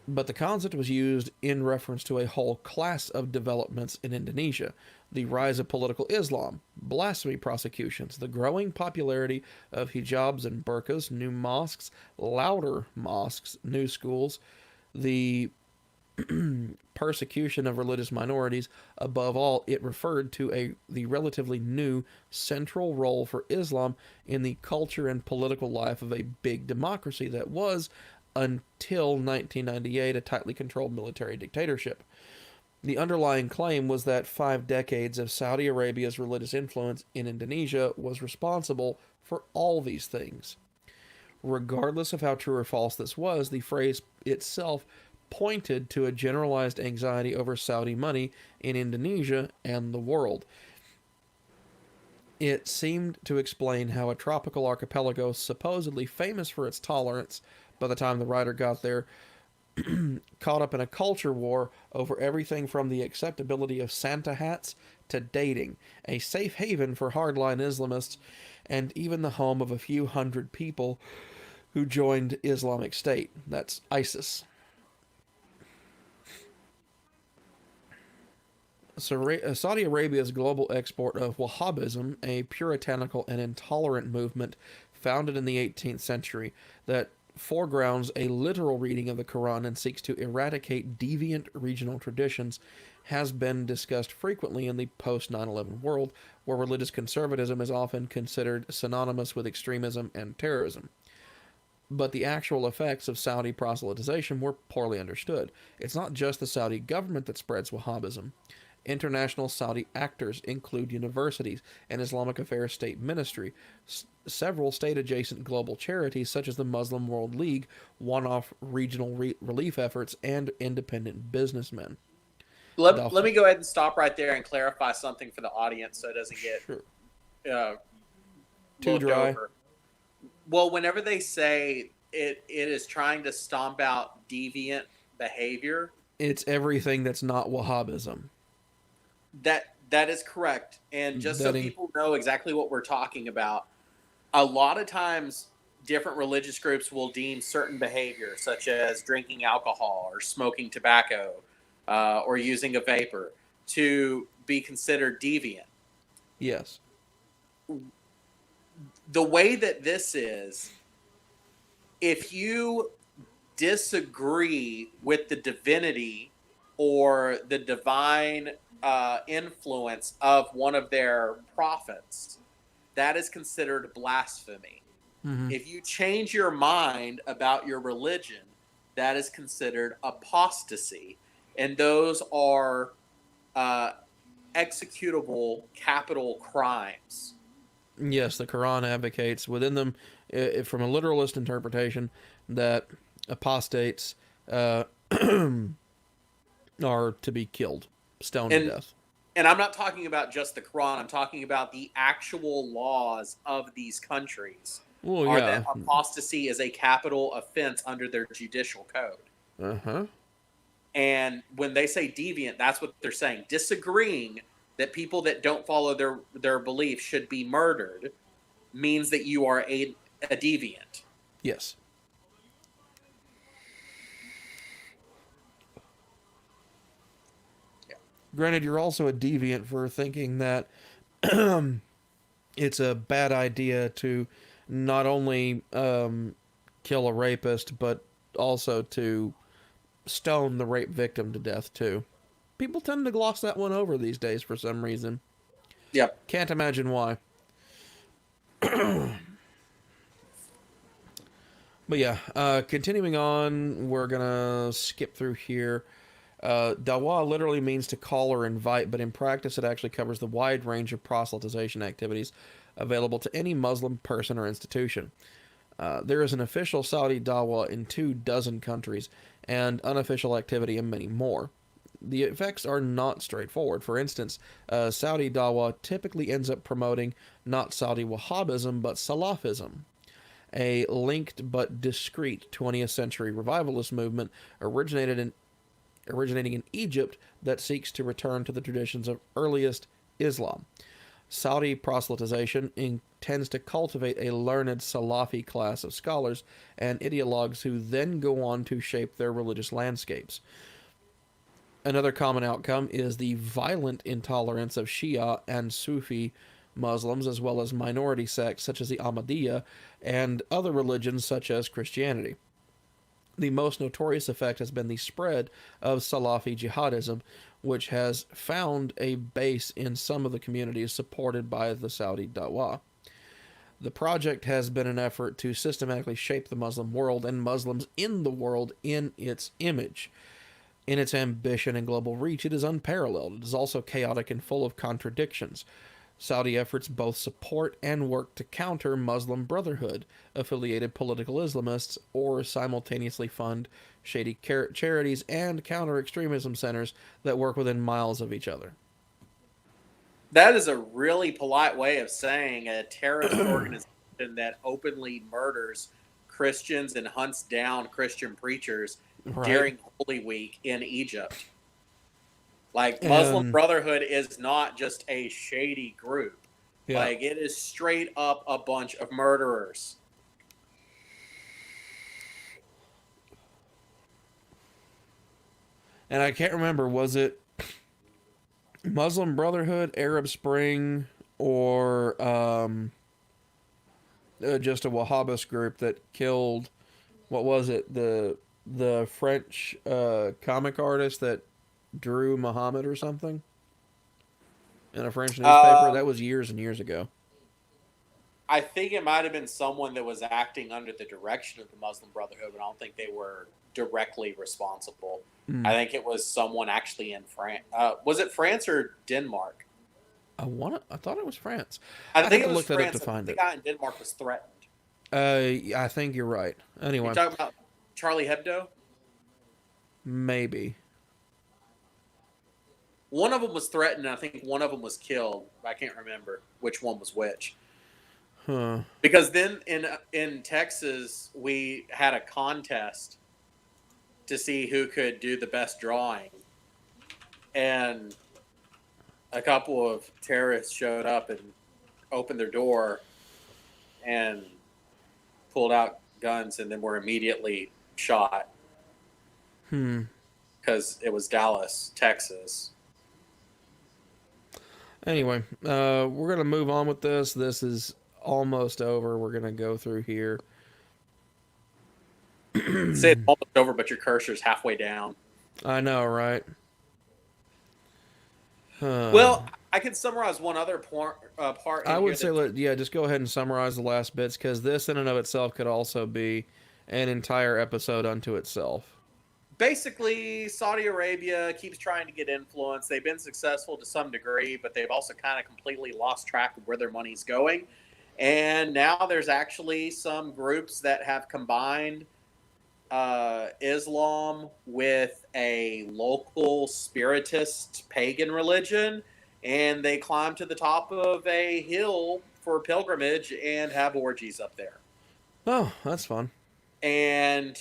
But the concept was used in reference to a whole class of developments in Indonesia: the rise of political Islam, blasphemy prosecutions, the growing popularity of hijabs and burqas, new mosques, louder mosques, new schools, the persecution of religious minorities. Above all, it referred to the relatively new central role for Islam in the culture and political life of a big democracy that was, until 1998, a tightly controlled military dictatorship. The underlying claim was that 5 decades of Saudi Arabia's religious influence in Indonesia was responsible for all these things. Regardless of how true or false this was, the phrase itself pointed to a generalized anxiety over Saudi money in Indonesia and the world. It seemed to explain how a tropical archipelago supposedly famous for its tolerance by the time the writer got there caught up in a culture war over everything from the acceptability of Santa hats to dating, a safe haven for hardline Islamists, and even the home of a few hundred people who joined Islamic State. That's ISIS. Saudi Arabia's global export of Wahhabism, a puritanical and intolerant movement founded in the 18th century that foregrounds a literal reading of the Quran and seeks to eradicate deviant regional traditions has been discussed frequently in the post 9/11 world, where religious conservatism is often considered synonymous with extremism and terrorism. But the actual effects of Saudi proselytization were poorly understood. It's not just the Saudi government that spreads Wahhabism. International Saudi actors include universities, an Islamic Affairs State Ministry, several state-adjacent global charities such as the Muslim World League, one-off regional relief efforts, and independent businessmen. Let me go ahead and stop right there and clarify something for the audience so it doesn't get too dry. over. Well, whenever they say it is trying to stomp out deviant behavior, it's everything that's not Wahhabism. That is correct. And just so people know exactly what we're talking about, a lot of times different religious groups will deem certain behavior, such as drinking alcohol or smoking tobacco or using a vapor, to be considered deviant. Yes. The way that this is, if you disagree with the divinity or the divine influence of one of their prophets, that is considered blasphemy. Mm-hmm. If you change your mind about your religion, that is considered apostasy. And those are executable capital crimes. Yes, the Quran advocates within them, from a literalist interpretation, that apostates are to be killed, stoned to death. And I'm not talking about just the Quran. I'm talking about the actual laws of these countries. Well, yeah. That apostasy is a capital offense under their judicial code. Uh-huh. And when they say deviant, that's what they're saying. Disagreeing that people that don't follow their beliefs should be murdered means that you are a deviant. Yes. Yeah. Granted, you're also a deviant for thinking that it's a bad idea to not only kill a rapist, but also to stone the rape victim to death, too. People tend to gloss that one over these days for some reason. Yep. Can't imagine why. But yeah, continuing on, we're going to skip through here. Dawah literally means to call or invite, but in practice it actually covers the wide range of proselytization activities available to any Muslim person or institution. There is an official Saudi Dawah in 24 countries, and unofficial activity in many more. The effects are not straightforward. For instance, Saudi Dawah typically ends up promoting not Saudi Wahhabism, but Salafism, a linked but discreet 20th century revivalist movement originating in Egypt that seeks to return to the traditions of earliest Islam. Saudi proselytization intends to cultivate a learned Salafi class of scholars and ideologues who then go on to shape their religious landscapes. Another common outcome is the violent intolerance of Shia and Sufi Muslims, as well as minority sects such as the Ahmadiyya and other religions such as Christianity. The most notorious effect has been the spread of Salafi jihadism, which has found a base in some of the communities supported by the Saudi Dawah. The project has been an effort to systematically shape the Muslim world and Muslims in the world in its image. In its ambition and global reach, it is unparalleled. It is also chaotic and full of contradictions. Saudi efforts both support and work to counter Muslim Brotherhood, affiliated political Islamists, or simultaneously fund shady charities and counter-extremism centers that work within miles of each other. That is a really polite way of saying a terrorist organization that openly murders Christians and hunts down Christian preachers during Holy Week in Egypt. Like, Muslim Brotherhood is not just a shady group. Yeah. Like, it is straight up a bunch of murderers. And I can't remember, was it Muslim Brotherhood, Arab Spring, or just a Wahhabist group that killed what was it? The French comic artist that drew Muhammad or something in a French newspaper. That Um, was years and years ago. I think it might have been someone that was acting under the direction of the Muslim Brotherhood, but I don't think they were directly responsible. I Mm. think it was someone actually in France. Was it France or Denmark? I thought it was France. I I'd have think it to was look that up to France. I think find the it. guy in Denmark was threatened. I think you're right. You Anyway, talking about Charlie Hebdo? maybe. One of them was threatened, and I think one of them was killed. I can't remember which one was which. Huh. Because then in Texas, we had a contest to see who could do the best drawing, and a couple of terrorists showed up and opened their door and pulled out guns, and then were immediately shot Hmm. because it was Dallas, Texas. Anyway, we're gonna move on with this. This is almost over. We're gonna go through here. Say it's almost over, but your cursor's halfway down. I know, right? Well, I can summarize one other part I in here. would say, yeah, just go ahead and summarize the last bits because this, in and of itself, could also be an entire episode unto itself. Basically, Saudi Arabia keeps trying to get influence. They've been successful to some degree, but they've also kind of completely lost track of where their money's going. And now there's actually some groups that have combined Islam with a local spiritist pagan religion, and they climb to the top of a hill for pilgrimage and have orgies up there. Oh, that's fun. And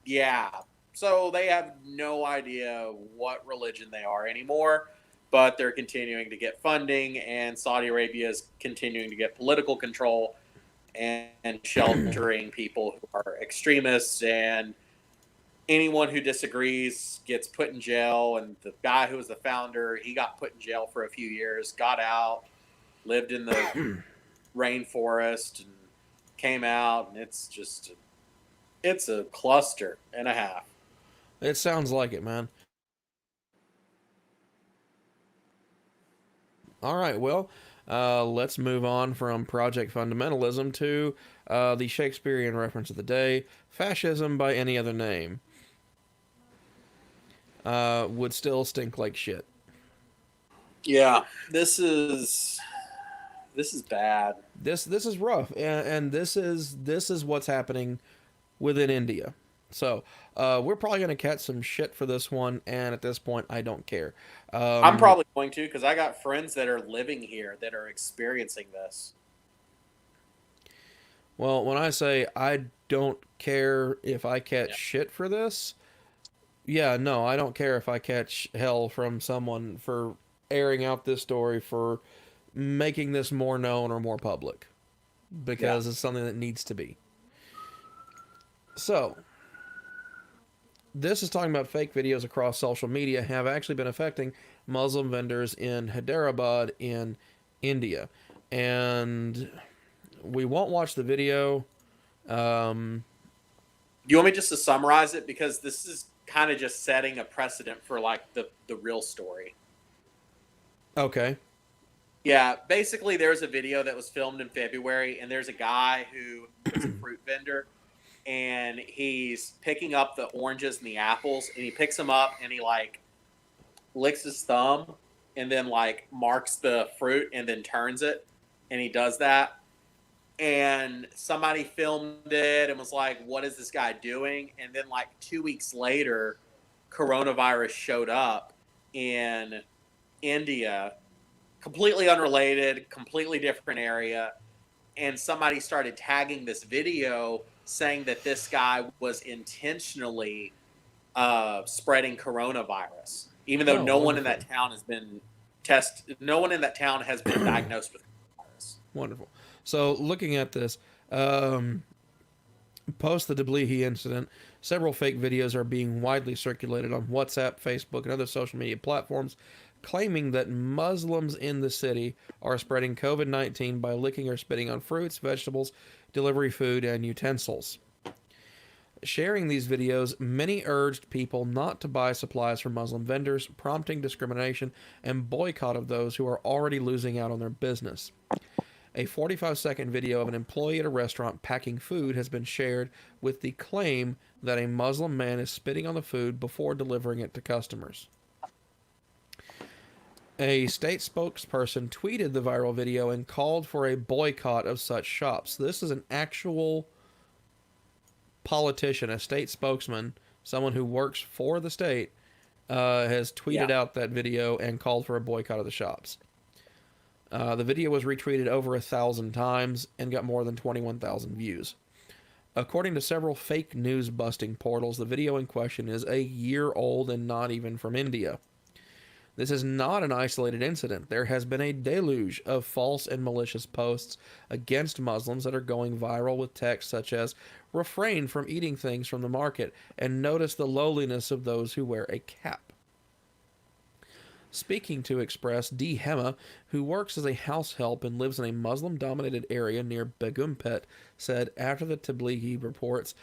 yeah, so they have no idea what religion they are anymore, but they're continuing to get funding, and Saudi Arabia is continuing to get political control and sheltering people who are extremists, and anyone who disagrees gets put in jail. And the guy who was the founder, he got put in jail for a few years, got out, lived in the rainforest, and came out, and it's a cluster and a half. It sounds like it, man. All right, well, let's move on from Project Fundamentalism to the Shakespearean reference of the day, fascism by any other name. Would still stink like shit. Yeah, this is bad. This is rough, and this is what's happening within India. So we're probably gonna catch some shit for this one, and at this point, I don't care. I'm probably going to, because I got friends that are living here that are experiencing this. Well, when I say I don't care if I catch Yeah. shit for this, yeah, no, I don't care if I catch hell from someone for airing out this story, for making this more known or more public, because it's something that needs to be. So, this is talking about fake videos across social media have actually been affecting Muslim vendors in Hyderabad in India. And we won't watch the video. You want me just to summarize it, because this is kind of just setting a precedent for like the real story. Okay. Yeah, basically there's a video that was filmed in February, and there's a guy who is a fruit vendor, and he's picking up the oranges and the apples, and he picks them up and he like licks his thumb and then like marks the fruit and then turns it, and he does that. And somebody filmed it and was like, what is this guy doing? And then like 2 weeks later, coronavirus showed up in India, completely unrelated, completely different area. And somebody started tagging this video saying that this guy was intentionally spreading coronavirus, even though Oh, no one in wonderful. that town has been tested. No one in that town has been diagnosed with coronavirus. Wonderful. So, looking at this, post the Tbilisi incident, several fake videos are being widely circulated on WhatsApp, Facebook, and other social media platforms, claiming that Muslims in the city are spreading COVID-19 by licking or spitting on fruits, vegetables, delivery food, and utensils. Sharing these videos, many urged people not to buy supplies from Muslim vendors, prompting discrimination and boycott of those who are already losing out on their business. A 45-second video of an employee at a restaurant packing food has been shared with the claim that a Muslim man is spitting on the food before delivering it to customers. A state spokesperson tweeted the viral video and called for a boycott of such shops. This is an actual politician, a state spokesman, someone who works for the state, has tweeted out that video and called for a boycott of the shops. The video was retweeted over 1,000 times and got more than 21,000 views. According to several fake news busting portals, the video in question is a year old and not even from India. This is not an isolated incident. There has been a deluge of false and malicious posts against Muslims that are going viral with texts such as, refrain from eating things from the market and notice the lowliness of those who wear a cap. Speaking to Express, D. Hema, who works as a house help and lives in a Muslim-dominated area near Begumpet, said after the Tablighi reports,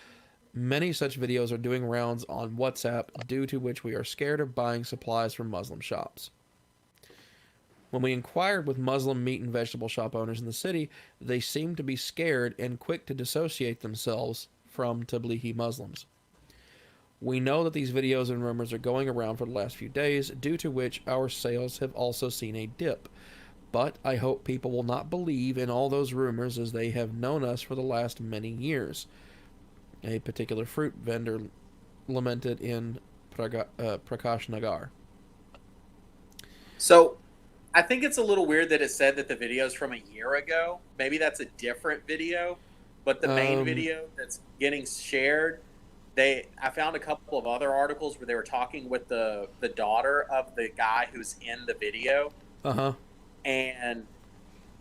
many such videos are doing rounds on WhatsApp, due to which we are scared of buying supplies from Muslim shops. When we inquired with Muslim meat and vegetable shop owners in the city, they seemed to be scared and quick to dissociate themselves from Tablighi Muslims. We know that these videos and rumors are going around for the last few days, due to which our sales have also seen a dip. But I hope people will not believe in all those rumors, as they have known us for the last many years. A particular fruit vendor lamented in Prakash Nagar. So, I think it's a little weird that it said that the video is from a year ago. Maybe that's a different video, but the main video that's getting shared, I found a couple of other articles where they were talking with the daughter of the guy who's in the video. And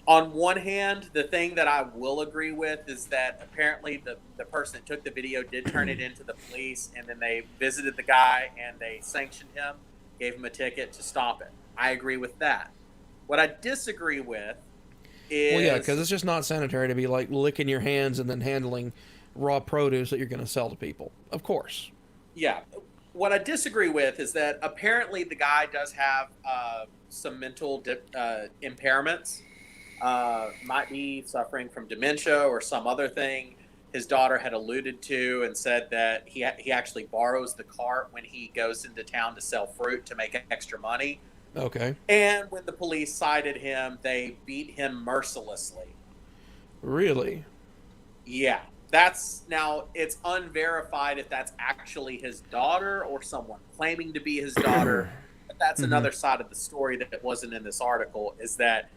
on one hand, the thing that I will agree with is that apparently the person that took the video did turn it into the police, and then they visited the guy and they sanctioned him, gave him a ticket to stop it. I agree with that. What I disagree with is... Well, yeah, because it's just not sanitary to be like licking your hands and then handling raw produce that you're going to sell to people. Of course. Yeah. What I disagree with is that apparently the guy does have some mental impairments. Might be suffering from dementia or some other thing. His daughter had alluded to and said that he actually borrows the cart when he goes into town to sell fruit to make extra money. Okay. And when the police cited him, they beat him mercilessly. Really? Yeah. Now, it's unverified if that's actually his daughter or someone claiming to be his daughter. But that's another side of the story that wasn't in this article, is that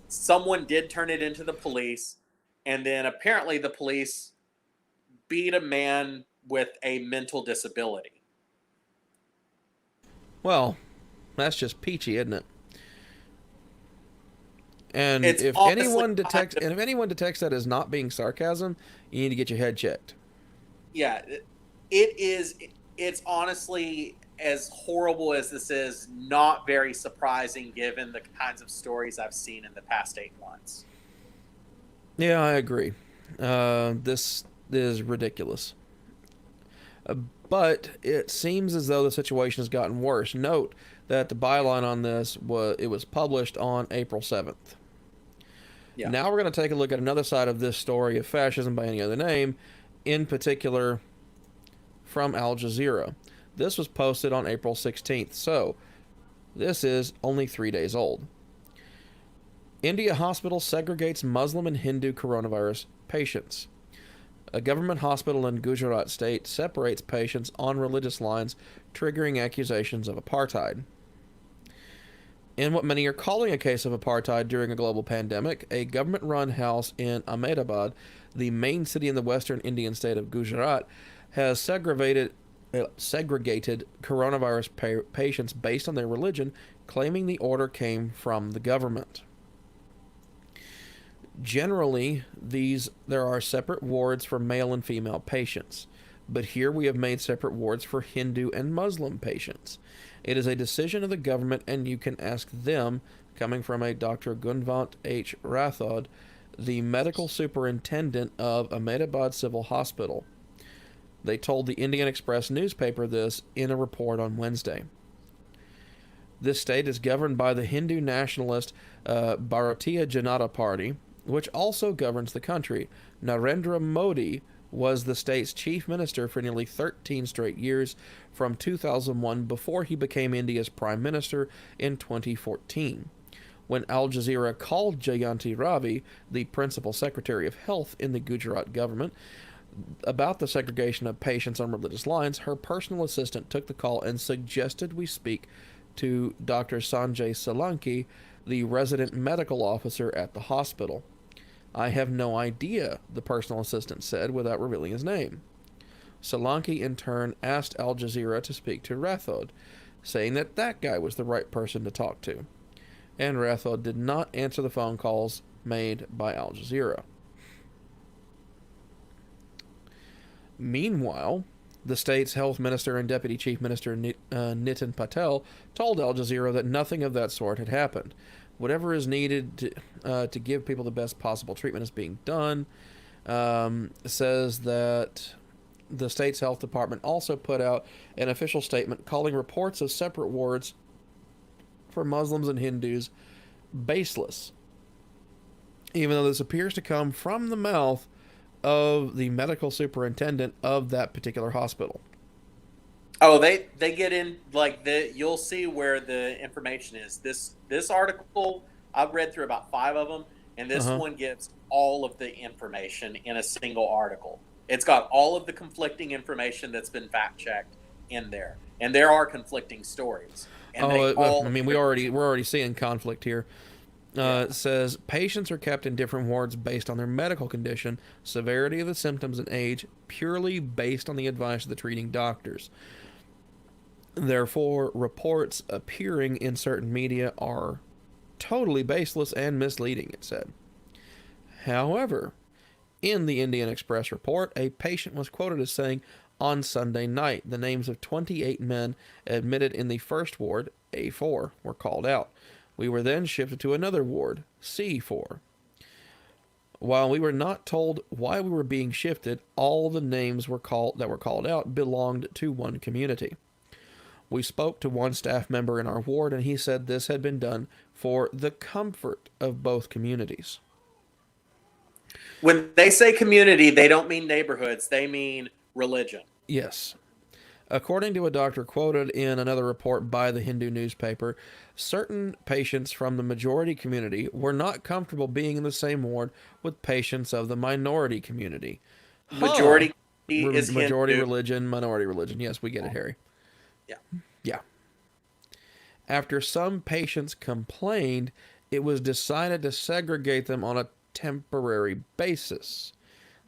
someone did turn it into the police, and then apparently the police beat a man with a mental disability. Well, that's just peachy, isn't it? And It's if honestly anyone detects that as not being sarcasm, you need to get your head checked. Yeah, it is. It's honestly, as horrible as this is, not very surprising given the kinds of stories I've seen in the past 8 months. Yeah, I agree. This is ridiculous. But it seems as though the situation has gotten worse. Note that the byline on this was published on April 7th. Yeah. Now we're going to take a look at another side of this story of fascism by any other name, in particular from Al Jazeera. This was posted on April 16th, so this is only 3 days old. India hospital segregates Muslim and Hindu coronavirus patients. A government hospital in Gujarat state separates patients on religious lines, triggering accusations of apartheid. In what many are calling a case of apartheid during a global pandemic, a government-run house in Ahmedabad, the main city in the western Indian state of Gujarat, has segregated coronavirus patients based on their religion, claiming the order came from the government. Generally, there are separate wards for male and female patients, but here we have made separate wards for Hindu and Muslim patients. It is a decision of the government, and you can ask them, coming from a Dr. Gunvant H. Rathod, the medical superintendent of Ahmedabad Civil Hospital. They told the Indian Express newspaper this in a report on Wednesday. This state is governed by the Hindu nationalist Bharatiya Janata Party, which also governs the country. Narendra Modi was the state's chief minister for nearly 13 straight years from 2001 before he became India's prime minister in 2014. When Al Jazeera called Jayanti Ravi, the principal secretary of health in the Gujarat government, about the segregation of patients on religious lines, her personal assistant took the call and suggested we speak to Dr. Sanjay Solanki, the resident medical officer at the hospital. I have no idea, the personal assistant said without revealing his name. Solanki in turn asked Al Jazeera to speak to Rathod, saying that that guy was the right person to talk to. And Rathod did not answer the phone calls made by Al Jazeera. Meanwhile, the state's health minister and deputy chief minister Nitin Patel told Al Jazeera that nothing of that sort had happened. Whatever is needed to give people the best possible treatment is being done. Says that the state's health department also put out an official statement calling reports of separate wards for Muslims and Hindus baseless, even though this appears to come from the mouth of the medical superintendent of that particular hospital. Oh, they get in, like, you'll see where the information is. This article, I've read through about 5 of them, and this one gives all of the information in a single article. It's got all of the conflicting information that's been fact-checked in there. And there are conflicting stories. And we're already seeing conflict here. It says patients are kept in different wards based on their medical condition, severity of the symptoms, and age, purely based on the advice of the treating doctors. Therefore, reports appearing in certain media are totally baseless and misleading, it said. However, in the Indian Express report, a patient was quoted as saying, on Sunday night, the names of 28 men admitted in the first ward, A4, were called out. We were then shifted to another ward, C4. While we were not told why we were being shifted, all the names that were called out belonged to one community. We spoke to one staff member in our ward, and he said this had been done for the comfort of both communities. When they say community, they don't mean neighborhoods. They mean religion. Yes. According to a doctor quoted in another report by the Hindu newspaper, certain patients from the majority community were not comfortable being in the same ward with patients of the minority community. Majority is majority Hindu. Religion, minority religion. Yes, we get it, Harry. Yeah. After some patients complained, it was decided to segregate them on a temporary basis,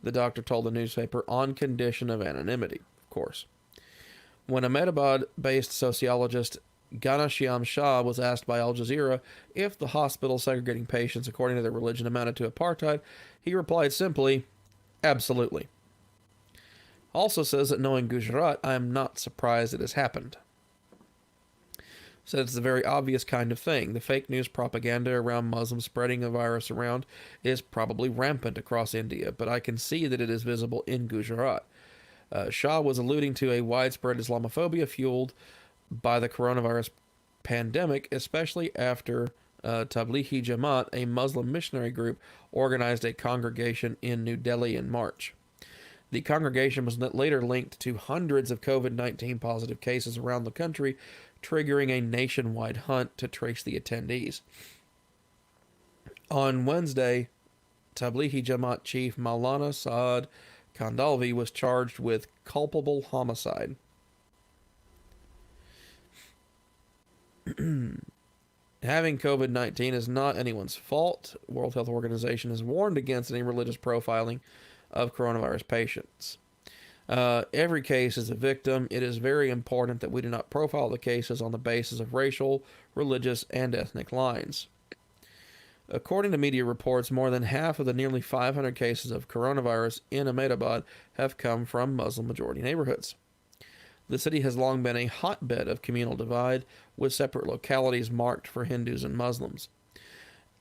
the doctor told the newspaper, on condition of anonymity, of course. When Ahmedabad-based sociologist Ghanshyam Shah was asked by Al Jazeera if the hospital segregating patients according to their religion amounted to apartheid, he replied simply, absolutely. Also says that knowing Gujarat, I am not surprised it has happened. Said it's a very obvious kind of thing. The fake news propaganda around Muslims spreading the virus around is probably rampant across India, but I can see that it is visible in Gujarat. Shah was alluding to a widespread Islamophobia fueled by the coronavirus pandemic, especially after Tablighi Jamaat, a Muslim missionary group, organized a congregation in New Delhi in March. The congregation was later linked to hundreds of COVID-19 positive cases around the country, triggering a nationwide hunt to trace the attendees. On Wednesday, Tablighi Jamaat chief Maulana Saad Kandalvi was charged with culpable homicide. Having COVID-19 is not anyone's fault. World Health Organization has warned against any religious profiling of coronavirus patients. Every case is a victim. It is very important that we do not profile the cases on the basis of racial, religious, and ethnic lines. According to media reports, more than half of the nearly 500 cases of coronavirus in Ahmedabad have come from Muslim-majority neighborhoods. The city has long been a hotbed of communal divide, with separate localities marked for Hindus and Muslims.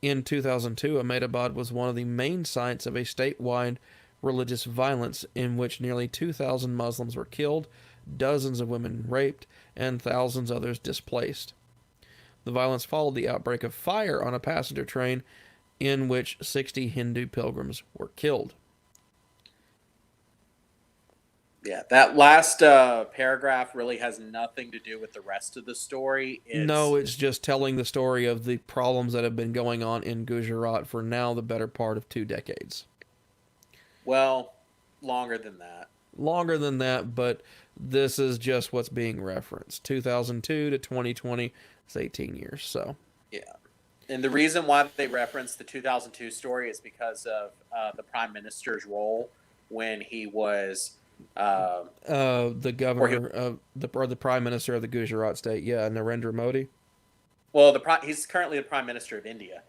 In 2002, Ahmedabad was one of the main sites of a statewide religious violence in which nearly 2,000 Muslims were killed, dozens of women raped, and thousands others displaced. The violence followed the outbreak of fire on a passenger train in which 60 Hindu pilgrims were killed. Yeah, that last paragraph really has nothing to do with the rest of the story. No, it's just telling the story of the problems that have been going on in Gujarat for now the better part of 2 decades. Well, longer than that. Longer than that, but this is just what's being referenced. 2002 to 2020, it's 18 years, so. Yeah. And the reason why they reference the 2002 story is because of the prime minister's role when he was the governor of the prime minister of the Gujarat state, yeah, Narendra Modi. Well, he's currently the prime minister of India.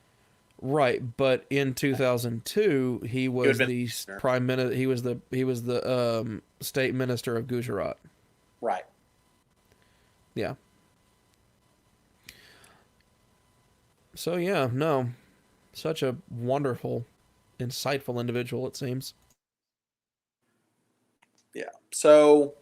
Right, but in 2002, he was the prime minister. He was the state minister of Gujarat. Right. Yeah. So yeah, no, such a wonderful, insightful individual. It seems. Yeah. So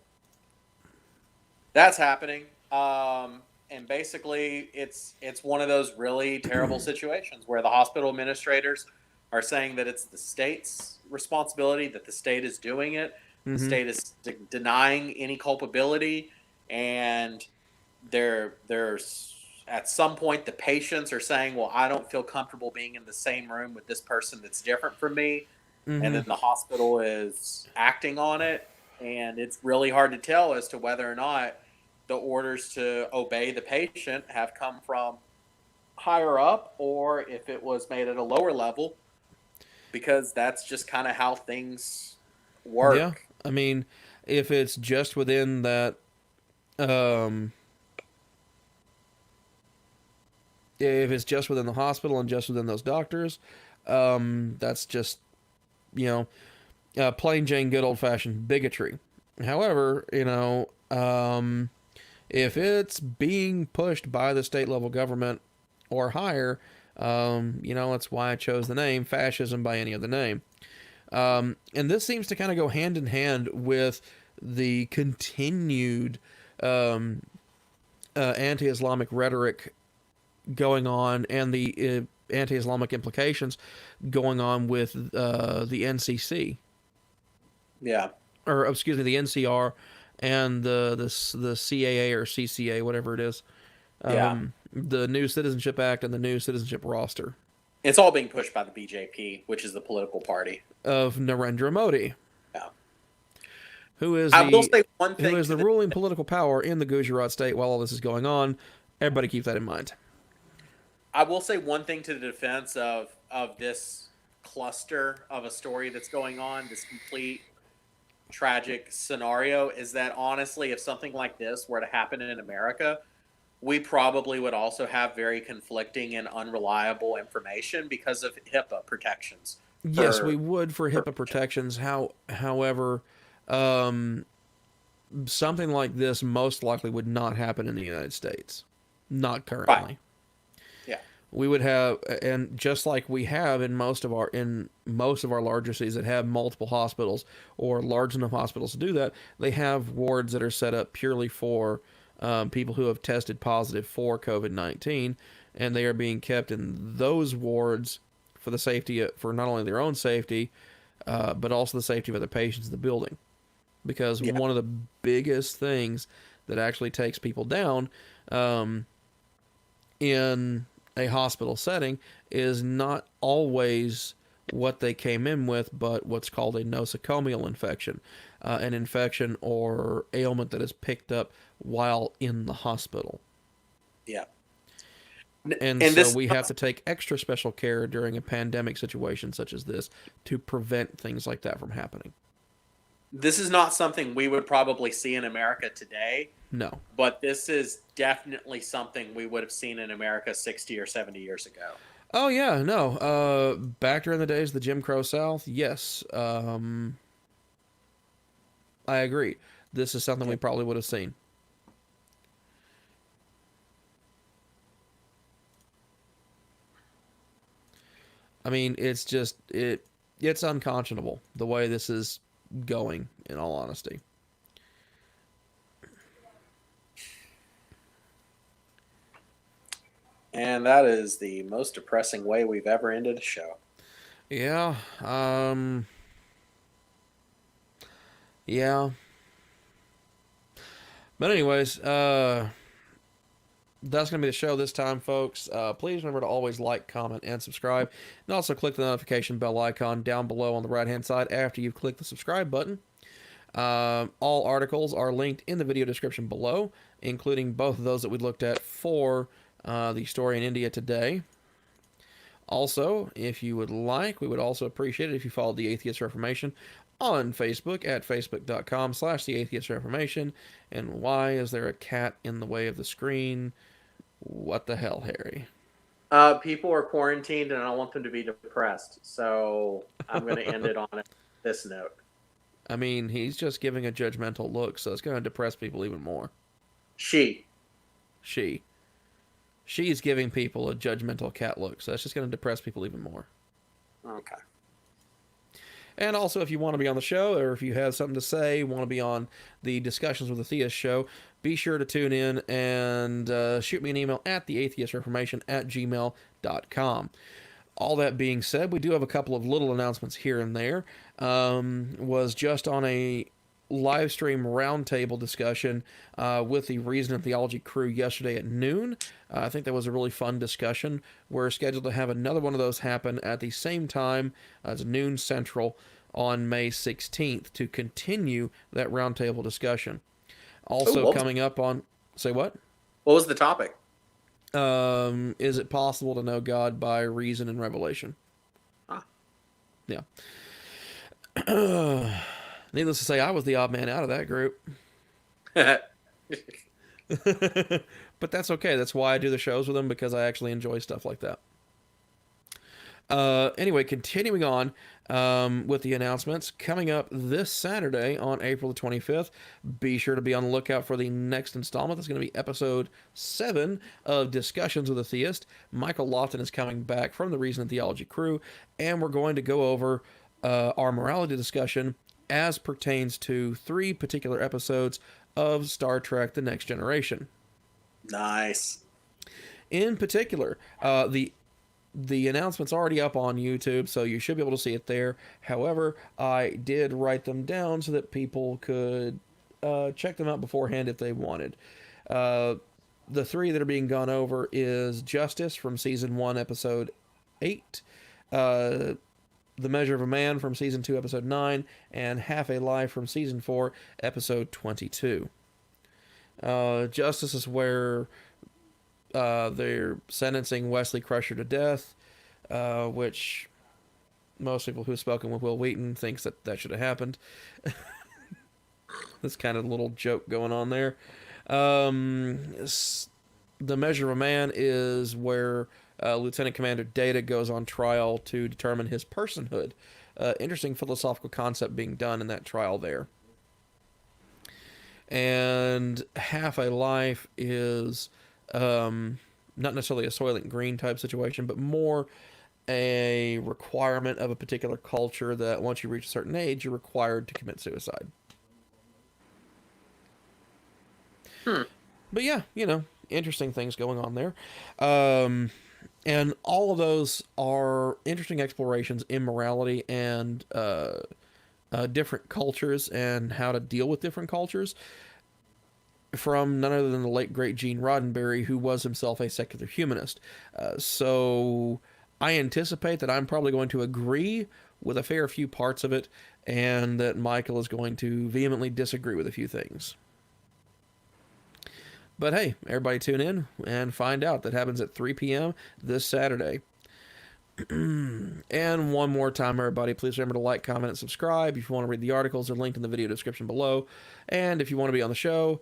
that's happening. And basically, it's one of those really terrible situations where the hospital administrators are saying that it's the state's responsibility, that the state is doing it. The state is denying any culpability, and there's at some point the patients are saying, well, I don't feel comfortable being in the same room with this person that's different from me. And then the hospital is acting on it, and it's really hard to tell as to whether or not the orders to obey the patient have come from higher up or if it was made at a lower level, because that's just kind of how things work. Yeah, I mean, if it's just within that, if it's just within the hospital and just within those doctors, that's just, plain Jane good old-fashioned bigotry. However, if it's being pushed by the state level government or higher, that's why I chose the name fascism by any other name. And this seems to kind of go hand in hand with the continued anti-Islamic rhetoric going on and the anti-Islamic implications going on with the NCC. Yeah. Or, excuse me, the NCR and the CAA or CCA, whatever it is. The New Citizenship Act and the New Citizenship Roster. It's all being pushed by the BJP, which is the political party of Narendra Modi. Yeah. Who is the ruling political power in the Gujarat state while all this is going on. Everybody keep that in mind. I will say one thing to the defense of this cluster of a story that's going on, this complete tragic scenario, is that honestly, if something like this were to happen in America, we probably would also have very conflicting and unreliable information because of HIPAA protections. Yes, we would for HIPAA protections. However, something like this most likely would not happen in the United States. Not currently. Right. Yeah. We would have, and just like we have in most of our larger cities that have multiple hospitals or large enough hospitals to do that, they have wards that are set up purely for people who have tested positive for COVID-19, and they are being kept in those wards for the safety, for not only their own safety, but also the safety of other patients in the building. Because one of the biggest things that actually takes people down in a hospital setting is not always what they came in with, but what's called a nosocomial infection, an infection or ailment that is picked up while in the hospital. Yeah. And so we have to take extra special care during a pandemic situation such as this to prevent things like that from happening. This is not something we would probably see in America today. No. But this is definitely something we would have seen in America 60 or 70 years ago. Oh, yeah, no. Back during the days of the Jim Crow South, yes. I agree. This is something we probably would have seen. I mean, it's just, it's unconscionable the way this is going, in all honesty. And that is the most depressing way we've ever ended a show. Yeah. Yeah. But anyways, that's going to be the show this time, folks. Please remember to always like, comment, and subscribe. And also click the notification bell icon down below on the right-hand side after you've clicked the subscribe button. All articles are linked in the video description below, including both of those that we looked at for the story in India today. Also, if you would like, we would also appreciate it if you followed the Atheist Reformation on Facebook at facebook.com/theatheistreformation. And why is there a cat in the way of the screen? What the hell, Harry? People are quarantined, and I don't want them to be depressed. So I'm going to end it on this note. I mean, he's just giving a judgmental look, so it's going to depress people even more. She's giving people a judgmental cat look, so that's just going to depress people even more. Okay. And also, if you want to be on the show, or if you have something to say, want to be on the Discussions with Atheist show, be sure to tune in and shoot me an email at theatheistreformation@gmail.com. All that being said, we do have a couple of little announcements here and there. Was just on a live stream roundtable discussion with the Reason and Theology crew yesterday at noon. I think that was a really fun discussion. We're scheduled to have another one of those happen at the same time as noon Central on May 16th to continue that roundtable discussion. Also coming up on... Say what? What was the topic? Is it possible to know God by reason and revelation? Huh. Yeah. Needless to say, I was the odd man out of that group. But that's okay. That's why I do the shows with them, because I actually enjoy stuff like that. Anyway, continuing on with the announcements. Coming up this Saturday on April the 25th, be sure to be on the lookout for the next installment. That's going to be episode 7 of Discussions with a Theist. Michael Lofton is coming back from the Reason and Theology crew, and we're going to go over our morality discussion as pertains to 3 particular episodes of Star Trek The Next Generation. Nice. In particular, the announcement's already up on YouTube, so you should be able to see it there. However, I did write them down so that people could check them out beforehand if they wanted. The 3 that are being gone over is Justice from Season 1, Episode 8, The Measure of a Man from Season 2, Episode 9, and Half a Life from Season 4, Episode 22. Justice is where they're sentencing Wesley Crusher to death, which most people who've spoken with Will Wheaton thinks that should have happened. This kind of little joke going on there. The Measure of a Man is where Lieutenant Commander Data goes on trial to determine his personhood. Interesting philosophical concept being done in that trial there. And Half a Life is not necessarily a Soylent Green type situation, but more a requirement of a particular culture that once you reach a certain age, you're required to commit suicide. But yeah, interesting things going on there. And all of those are interesting explorations in morality and different cultures and how to deal with different cultures from none other than the late, great Gene Roddenberry, who was himself a secular humanist. So I anticipate that I'm probably going to agree with a fair few parts of it, and that Michael is going to vehemently disagree with a few things. But hey, everybody tune in and find out. That happens at 3 p.m. this Saturday. And one more time, everybody, please remember to like, comment, and subscribe. If you want to read the articles, they're linked in the video description below. And if you want to be on the show,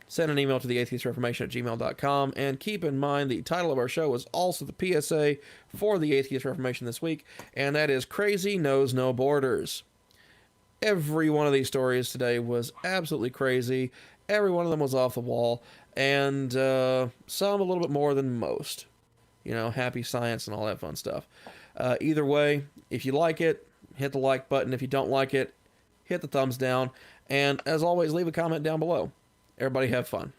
send an email to theatheistreformation@gmail.com. And keep in mind, the title of our show is also the PSA for the Atheist Reformation this week, and that is Crazy Knows No Borders. Every one of these stories today was absolutely crazy. Every one of them was off the wall, and some a little bit more than most. Happy science and all that fun stuff. Either way, if you like it, hit the like button. If you don't like it, hit the thumbs down. And as always, leave a comment down below. Everybody have fun.